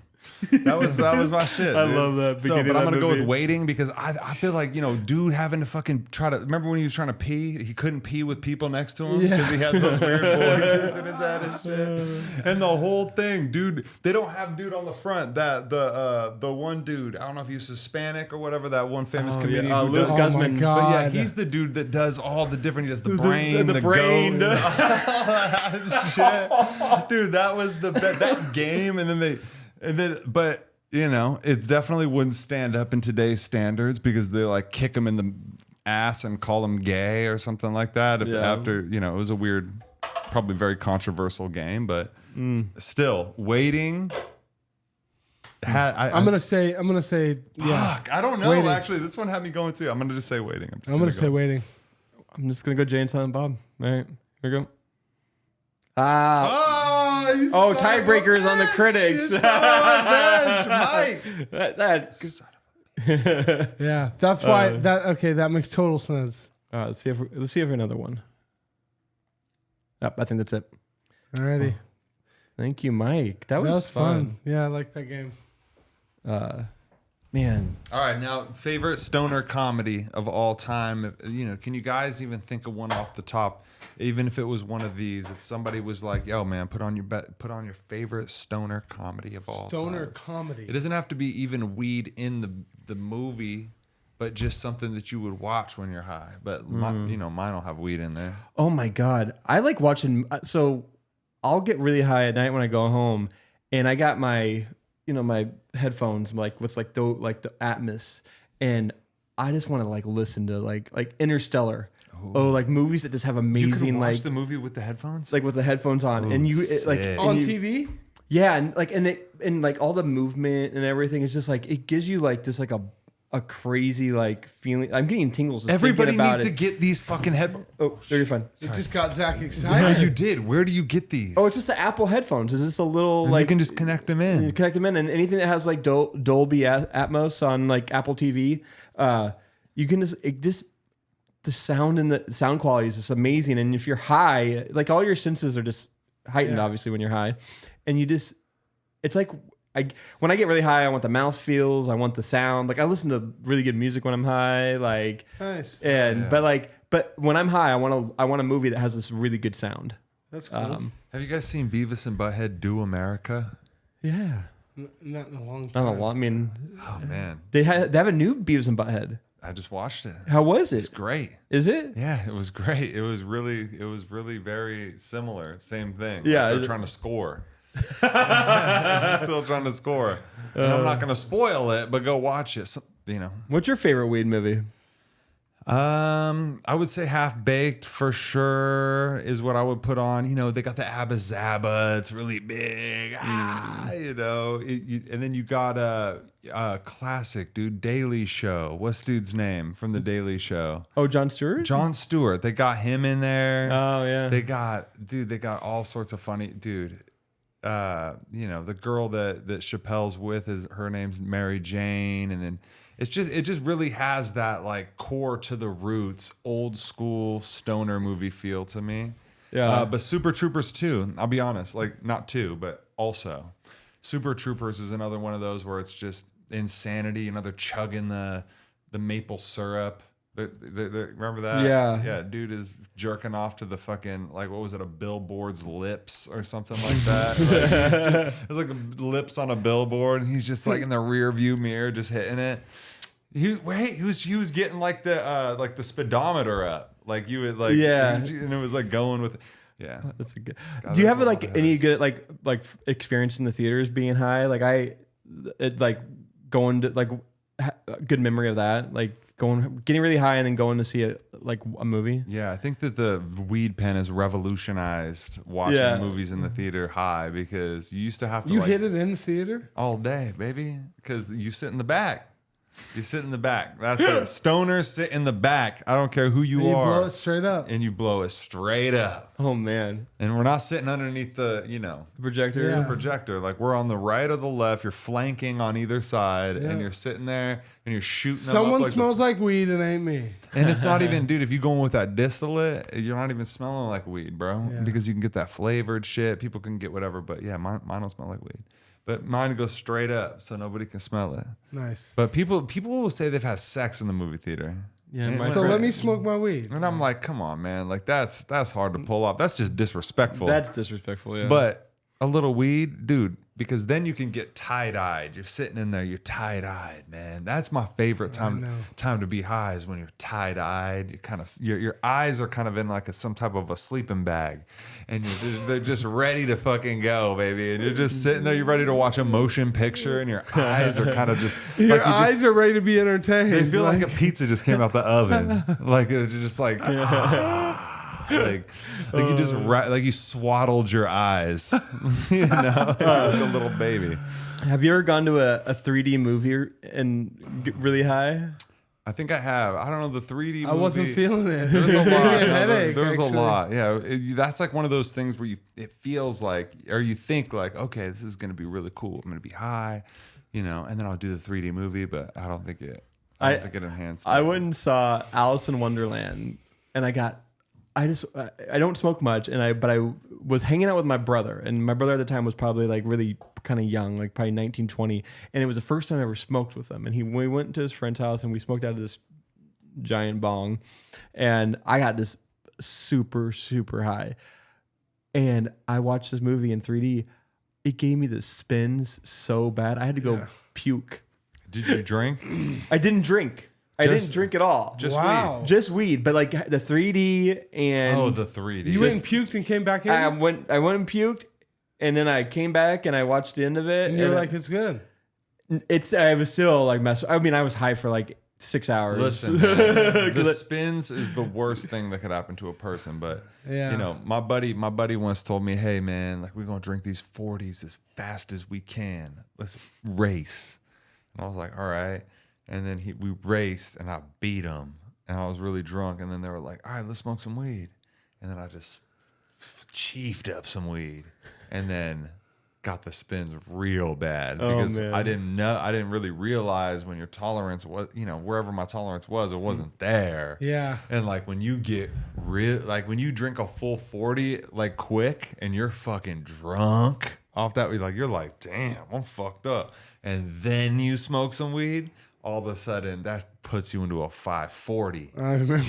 That was my shit. I dude. love that So, beginning but I'm of gonna that go with movie. waiting because I feel like dude having to fucking try to remember when he was trying to pee, he couldn't pee with people next to him because he had those weird voices in his head and shit. And the whole thing, dude, they don't have dude on the front. That the one dude, I don't know if he's Hispanic or whatever. That one famous comedian, who Louis does- Oh Guzman. my God. But yeah, he's the dude that does all the different. He does the brain, the the brain. goat, all that shit. Dude, that was that game, but. It definitely wouldn't stand up in today's standards because they like kick him in the ass and call him gay or something like that. After it was a weird probably a very controversial game, but still waiting. I'm gonna say yeah. Fuck, I don't know. Waiting. Actually, this one had me going too. I'm gonna just say waiting. I'm gonna say waiting. I'm just gonna go Jay and Silent Bob. All right, here we go. Ah. Oh, tiebreakers on the critics. You son of a bitch, Mike. Yeah, that's why that makes total sense. Let's see if another one. Yep, I think that's it. Alrighty. Thank you, Mike. That was fun. Yeah, I like that game. Man. All right, now favorite stoner comedy of all time. Can you guys even think of one off the top? Even if it was one of these, if somebody was like, "Yo, man, put on your favorite stoner comedy of all time." Stoner comedy. It doesn't have to be even weed in the movie, but just something that you would watch when you're high. But mine will have weed in there. Oh my God, I like watching. So I'll get really high at night when I go home, and I got my my headphones with the Atmos, and I just want to listen to like Interstellar. Oh, like movies that just have amazing you could watch the movie with the headphones, with the headphones on, and you on TV. Yeah, and all the movement and everything is just it gives you just a crazy feeling. I'm getting tingles. Just everybody thinking about needs to get these fucking headphones. Oh, they're fun. It just got Zach Yeah, excited. you did. Where do you get these? Oh, it's just the Apple headphones. It's just a little and you can just connect them in. You connect them in, and anything that has Dolby Atmos on Apple TV, you can just the sound and the sound quality is just amazing. And if you're high, all your senses are just heightened, obviously, when you're high, and it's when I get really high, I want the mouth feels, I want the sound. I listen to really good music when I'm high, Nice. and but when I'm high, I want a movie that has this really good sound. That's cool. Have you guys seen Beavis and Butthead Do America? Yeah, Not in a long time. not a lot. I mean, Oh man, they have a new Beavis and Butthead. I just watched it. How was it? It's great. Is it? Yeah, it was great. It was really very similar. Same thing. Yeah, they're trying to score. Still trying to score. And I'm not going to spoil it, but go watch it. What's your favorite weed movie? I would say Half Baked for sure is what I would put on. They got the Abba Zaba. It's really big. And then you got a classic, dude, Daily Show. What's dude's name from the Daily Show? Oh, Jon Stewart? Jon Stewart. They got him in there. Oh, yeah. They got all sorts of funny, dude. The girl that Chappelle's with her name's Mary Jane, and then it just really has that core to the roots, old school stoner movie feel to me. Yeah. But Super Troopers 2, I'll be honest, not 2, but also Super Troopers is another one of those where it's just insanity. They're chugging the maple syrup. Remember that? Yeah. Yeah, dude is jerking off to the fucking, what was it, a billboard's lips or something like that. It's lips on a billboard, and he's just in the rear view mirror just hitting it. He was getting the speedometer up. You would Yeah. and it was going with yeah. That's a good. God, Do you that's have a lot of any highs. good experience in the theaters being high? Going to good memory of that, getting really high and then going to see a movie. Yeah, I think that the weed pen has revolutionized watching movies in the theater high, because you used to have to You hit it in the theater? all day, baby, because you sit in the back. You sit in the back. That's it. Stoners sit in the back. I don't care who you And you are. blow it straight up. And you blow it straight up. Oh man, And we're not sitting underneath the, projector. Yeah. projector. We're on the right or the left. You're flanking on either side, Yeah. and you're sitting there and you're shooting them Someone up smells like weed, it ain't me. And it's not even, dude, if you're going with that distillate, you're not even smelling like weed, bro. Yeah. Because you can get that flavored shit. People can get whatever. But yeah, mine don't smell like weed. But mine goes straight up so nobody can smell it. Nice. But people will say they've had sex in the movie theater. Yeah, And my So when- let me smoke my weed. And I'm like, come on, man. That's hard to pull off. That's just disrespectful. That's disrespectful. Yeah, But a little weed, dude, because then you can get tie-dyed. You're sitting in there, you're tie-dyed, man. That's my favorite time to be high, is when you're tie-dyed. You kind of your eyes are kind of in some type of a sleeping bag, and they're just ready to fucking go, baby. And you're just sitting there, you're ready to watch a motion picture, and your eyes are kind of just Your eyes are ready to be entertained. they feel like a pizza just came out the oven. It's just like you just like you swaddled your eyes, you know, like a little baby. Have you ever gone to a 3D movie and get really high? I think I have. I don't know, the 3D movie. I wasn't feeling it. There's a lot. Headache, There's a actually. lot. Yeah, that's like one of those things where it feels like, or you think like, okay, this is going to be really cool. I'm going to be high, you know, and then I'll do the 3D movie, but I don't think it. I don't think it enhanced. I went and saw Alice in Wonderland, and I don't smoke much, but I was hanging out with my brother, and my brother at the time was probably like really kind of young, like probably 19, 20, and it was the first time I ever smoked with him. And we went to his friend's house, and we smoked out of this giant bong, and I got this super, super high. And I watched this movie in 3D. It gave me the spins so bad. I had to go puke. Did you drink? I didn't drink. I didn't drink at all. Just Wow. weed. Just weed, but like the 3D and Oh, the 3D. You went and puked and came back in? I went and puked, and then I came back and I watched the end of it. and you were like, it's good. I was still like I mean, I was high for like 6 hours. Listen, man, the spins is the worst thing that could happen to a person. But Yeah. you know, my buddy once told me, "Hey, man, like we're gonna drink these 40s as fast as we can. Let's race." And I was like, "All right." And then we raced, and I beat him, and I was really drunk. And then they were like, "All right, let's smoke some weed." And then I just chiefed up some weed, and then got the spins real bad because man. I didn't really realize when your tolerance was, you know, wherever my tolerance was, it wasn't there. Yeah. And like when you get real, like when you drink a full 40 like quick and you're fucking drunk off that weed, like you're like, damn, I'm fucked up. And then you smoke some weed, all of a sudden that puts you into a 540. I remember.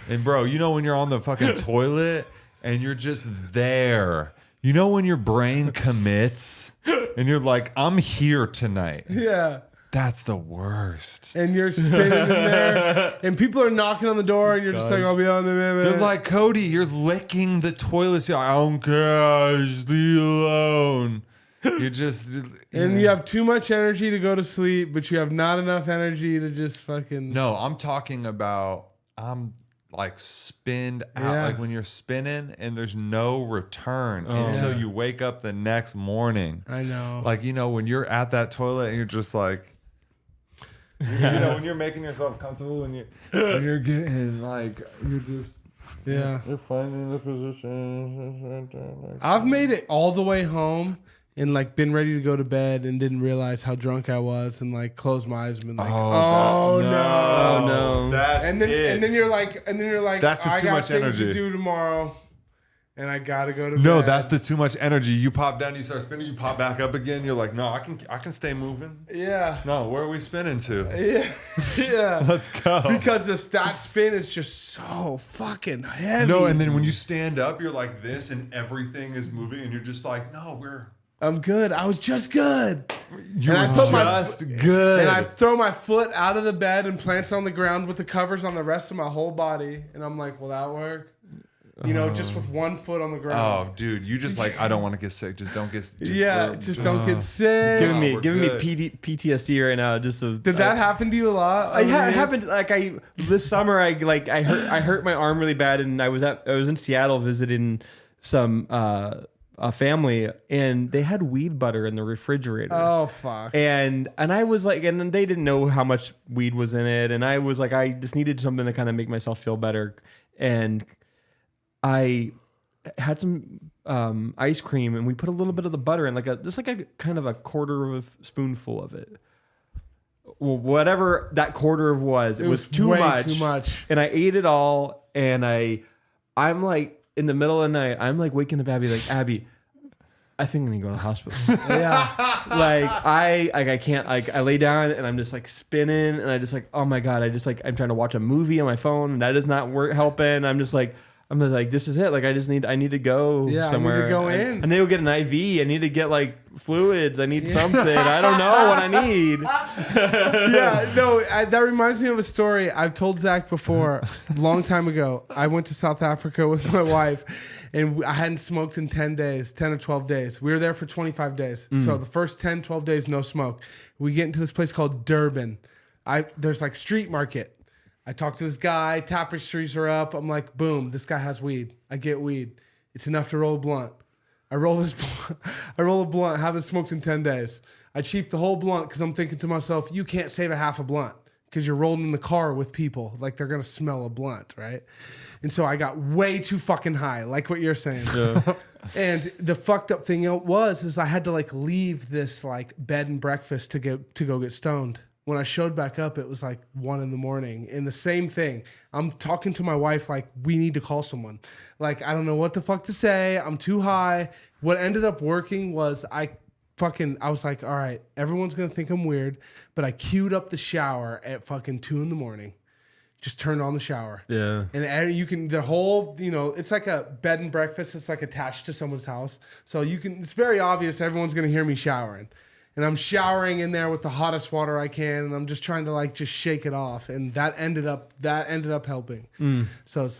And bro, you know when you're on the fucking toilet and you're just there. You know when your brain commits and you're like, I'm here tonight. Yeah. That's the worst. And you're spinning in there, and people are knocking on the door, and you're just like, I'll be on the minute. They're like, Cody, you're licking the toilet. You're like, I don't care. Just leave alone. You're just... and you have too much energy to go to sleep, but you have not enough energy to just fucking... No, I'm talking about... I'm like spinned out, Yeah. like when you're spinning and there's no return until Yeah. you wake up the next morning. I know. Like, you know, when you're at that toilet and you're just like, you know, when you're making yourself comfortable and you're getting like, you're just, Yeah. you're finding the position. I've made it all the way home and like been ready to go to bed and didn't realize how drunk I was and like closed my eyes and been like, oh, no. no. That's And then you're like, That's the I too got much things energy. to do tomorrow, and I gotta go to bed. No, that's the too much energy. You pop down, you start spinning, you pop back up again. You're like, no, I can stay moving. Yeah. No, where are we spinning to? Yeah. Yeah. Let's go. Because that spin is just so fucking heavy. No, and then when you stand up, you're like this, and everything is moving, and you're just like, no, I'm good. I was just good. you're And I put my just good. And I throw my foot out of the bed and plants on the ground with the covers on the rest of my whole body. And I'm like, will that work? You know, just with one foot on the ground. Oh, dude, you just like, I don't want to get sick. Just don't get. Just don't get sick. Giving me we're good. PTSD right now. Just Did that happen to you a lot? It happened like this summer. I hurt my arm really bad, and I was in Seattle visiting some a family, and they had weed butter in the refrigerator. Oh fuck. And I was like, and then they didn't know how much weed was in it, and I was like, I just needed something to kind of make myself feel better, and I had some ice cream, and we put a little bit of the butter in, just like a kind of a quarter of a spoonful of it. Well, whatever that quarter of was, it was too way much. too much. And I ate it all, and I'm like in the middle of the night, I'm like waking up Abby, like, Abby, I think I need to go to the hospital. Yeah. I can't, like, I lay down and I'm just like spinning, and I just like, oh my God, I'm trying to watch a movie on my phone, and that is not helping. I'm just like, this is it. Like, I need to go somewhere. I need to go in. I need to get an IV. I need to get like fluids. I need something. I don't know what I need. Yeah, no, that reminds me of a story I've told Zach before, a long time ago. I went to South Africa with my wife, and I hadn't smoked in 10 or 12 days. We were there for 25 days. So the first 10, 12 days, no smoke. We get into this place called Durban. There's like street market. I talk to this guy, tapestries are up. I'm like, boom, this guy has weed. I get weed. It's enough to roll a blunt. I roll a blunt, haven't smoked in 10 days. I cheap the whole blunt because I'm thinking to myself, you can't save a half a blunt because you're rolling in the car with people. Like, they're going to smell a blunt, right? And so I got way too fucking high, like what you're saying. Yeah. And the fucked up thing is I had to like leave this like bed and breakfast to go get stoned. When I showed back up, it was like 1 a.m. And the same thing. I'm talking to my wife like, we need to call someone. Like, I don't know what the fuck to say. I'm too high. What ended up working was I was like, all right, everyone's going to think I'm weird. But I queued up the shower at fucking 2 a.m. Just turned on the shower. Yeah. And you can, the whole, it's like a bed and breakfast. It's like attached to someone's house. So it's very obvious everyone's going to hear me showering. And I'm showering in there with the hottest water I can, and I'm just trying to like just shake it off, and that ended up helping. So it's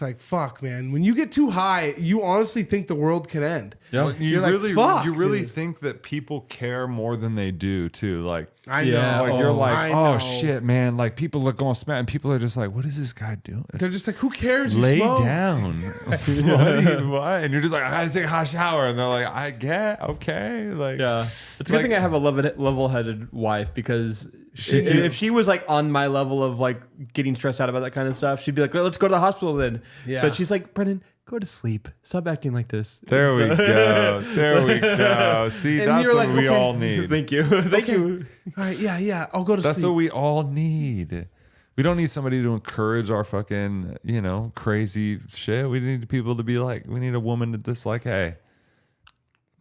like fuck, man. When you get too high, you honestly think the world can end. Yeah, You're you like, really, fuck, you really dude. think that people care more than they do too. Like, I know. like you're like, I oh know. shit, man. Like people are going smack, and people are just like, what is this guy doing? They're just like, who cares? You Lay smoked. down. what? And you're just like, I gotta take a hot shower, and they're like, I get okay. Like, Yeah, it's a good thing I have a level-headed wife, because if she was like on my level of like getting stressed out about that kind of stuff, she'd be like, well, let's go to the hospital then. Yeah. But she's like, Brendan, go to sleep. Stop acting like this. There we go. There we go. See, And that's you're what like, we okay. all need. Thank you. Thank you. All right, yeah. I'll go to That's sleep. what we all need. We don't need somebody to encourage our fucking, crazy shit. We need people to be like, we need a woman to just like, hey,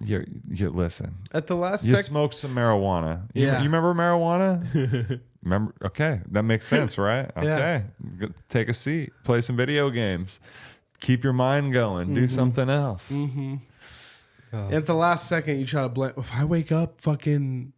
you listen. At the last You second. smoke some marijuana. You remember marijuana? Remember? Okay, that makes sense, right? Okay, take a seat, play some video games, keep your mind going, do something else. At the last second, you try to blame. If I wake up fucking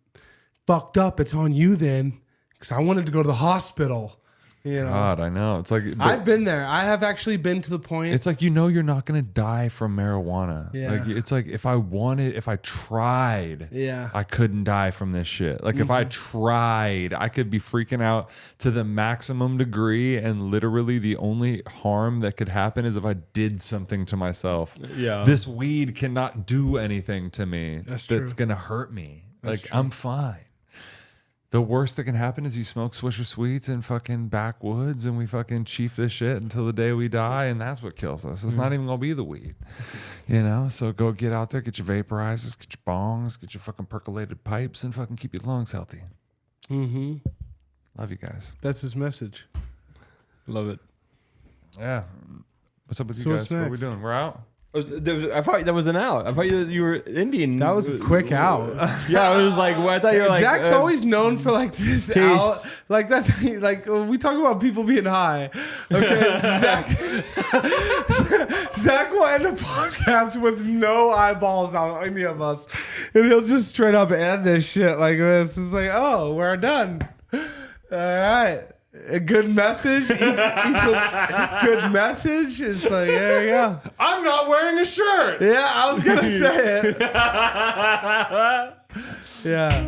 fucked up, it's on you then, because I wanted to go to the hospital. God, I know. It's like I've been there. I have actually been to the point. it's like you're not gonna die from marijuana. Yeah. Like it's like if I tried, Yeah. I couldn't die from this shit. Like if I tried, I could be freaking out to the maximum degree, and literally the only harm that could happen is if I did something to myself. Yeah. This weed cannot do anything to me That's that's true. gonna hurt me. That's Like true. I'm fine. The worst that can happen is you smoke Swisher Sweets in fucking backwoods, and we fucking chief this shit until the day we die, and that's what kills us. It's not even gonna be the weed, So go get out there, get your vaporizers, get your bongs, get your fucking percolated pipes, and fucking keep your lungs healthy. Love you guys. That's his message. Love it. Yeah. What's up with So you what's guys? What are we next? doing? We're out. I thought that was an out. I thought you were Indian. That was a quick out. Yeah, I was like, well, I thought you were like. Zach's always known for like this Peace. out. Like that's like we talk about people being high. Okay, Zach will end a podcast with no eyeballs on any of us, and he'll just straight up end this shit like this. It's like, oh, we're done. All right. A good message equals good message. It's like, there we go. I'm not wearing a shirt. Yeah, I was gonna say it. Yeah.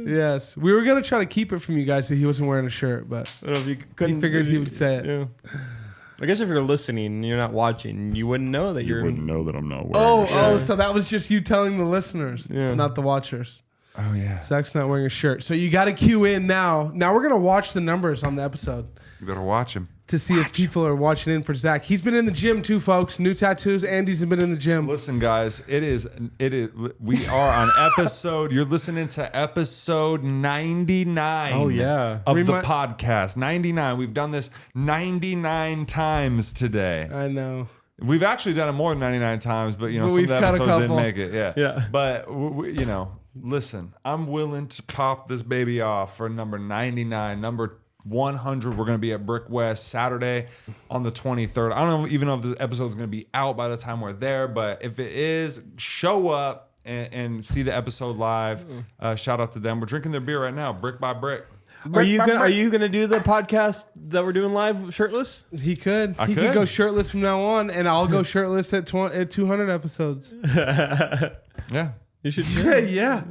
Yes, we were gonna try to keep it from you guys that he wasn't wearing a shirt, but I don't know if you he couldn't. figured he would say it. Yeah. I guess if you're listening and you're not watching, you wouldn't know that you're. know that I'm not wearing Oh, so that was just you telling the listeners, Yeah. not the watchers. Oh yeah. Zach's not wearing a shirt, so you got to cue in now. Now we're gonna watch the numbers on the episode You better watch him. to see if people are watching in for Zach. He's been in the gym too, folks. New tattoos. Andy's been in the gym. Listen, guys, it is. We are on episode. You're listening to episode 99. Oh, yeah. of the Remi- podcast. 99. We've done this 99 times today. I know. We've actually done it more than 99 times, but But some of we've the cut a episodes didn't couple. make it. Yeah. Yeah. But listen, I'm willing to pop this baby off for number 99, number 100. We're going to be at Brick West Saturday on the 23rd. I don't even know if the episode is going to be out by the time we're there, but if it is, show up and see the episode live. Shout out to them. We're drinking their beer right now, brick by brick. Are you gonna do the podcast that we're doing live shirtless? He could. I He could could. go shirtless from now on, and I'll go shirtless at 200 episodes. Yeah. You should. Yeah.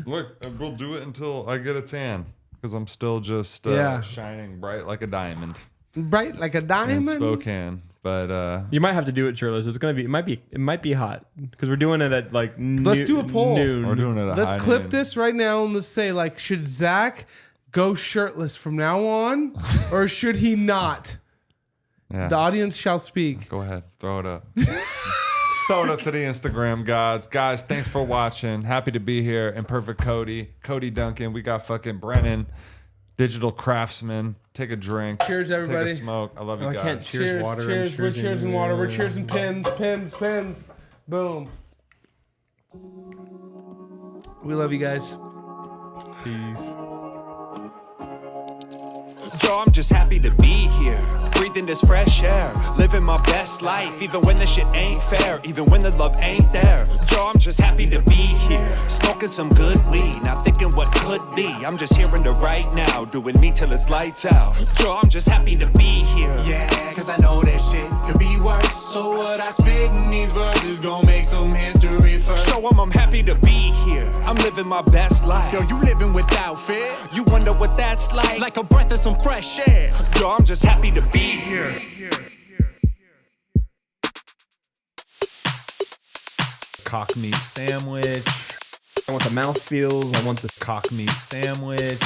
Look, we'll do it until I get a tan. because I'm still just shining bright like a diamond Bright like a in diamond. Spokane. But You might have to do it shirtless. It's gonna be. It might be hot because we're doing it at like. Let's do a poll. Noon. we're doing it at high Let's clip noon. this right now and let's say, like, should Zach go shirtless from now on or should he not? Yeah. The audience shall speak. Go ahead, throw it up. Throw it up to the Instagram gods. Guys, thanks for watching. Happy to be here. Imperfect Cody Duncan. We got fucking Brennan, Digital Craftsman. Take a drink. Cheers, everybody. Take a smoke. I love you I guys. can't cheers water. Cheers. We're cheersing water. We're cheersing pins. Boom. We love you guys. Peace. Yo, I'm just happy to be here, breathing this fresh air, living my best life, even when the shit ain't fair, even when the love ain't there. Yo, I'm just happy to be here, smoking some good weed, not thinking what could be. I'm just here in the right now, doing me till it's lights out. Yo, I'm just happy to be here. Yeah, cause I know that shit could be worse. So what I spit in these verses gon' make some history first. Show 'em I'm happy to be here, I'm living my best life. Yo, you living without fear, You wonder what that's like? like a breath of some fresh air. Yo, I'm just happy to be here. Cock meat sandwich. I want the mouth feels. I want the. Cock meat sandwich.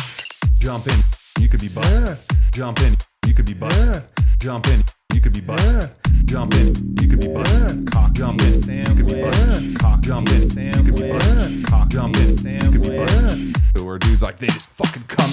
Jump in. You could be busted. Jump in. You could be busted. Jump in. You could be busted. Jump in. You could be busted. Cock jump in sandwich. Cock jump in sandwich. Cock jump in sandwich. Or dudes like they just fucking come.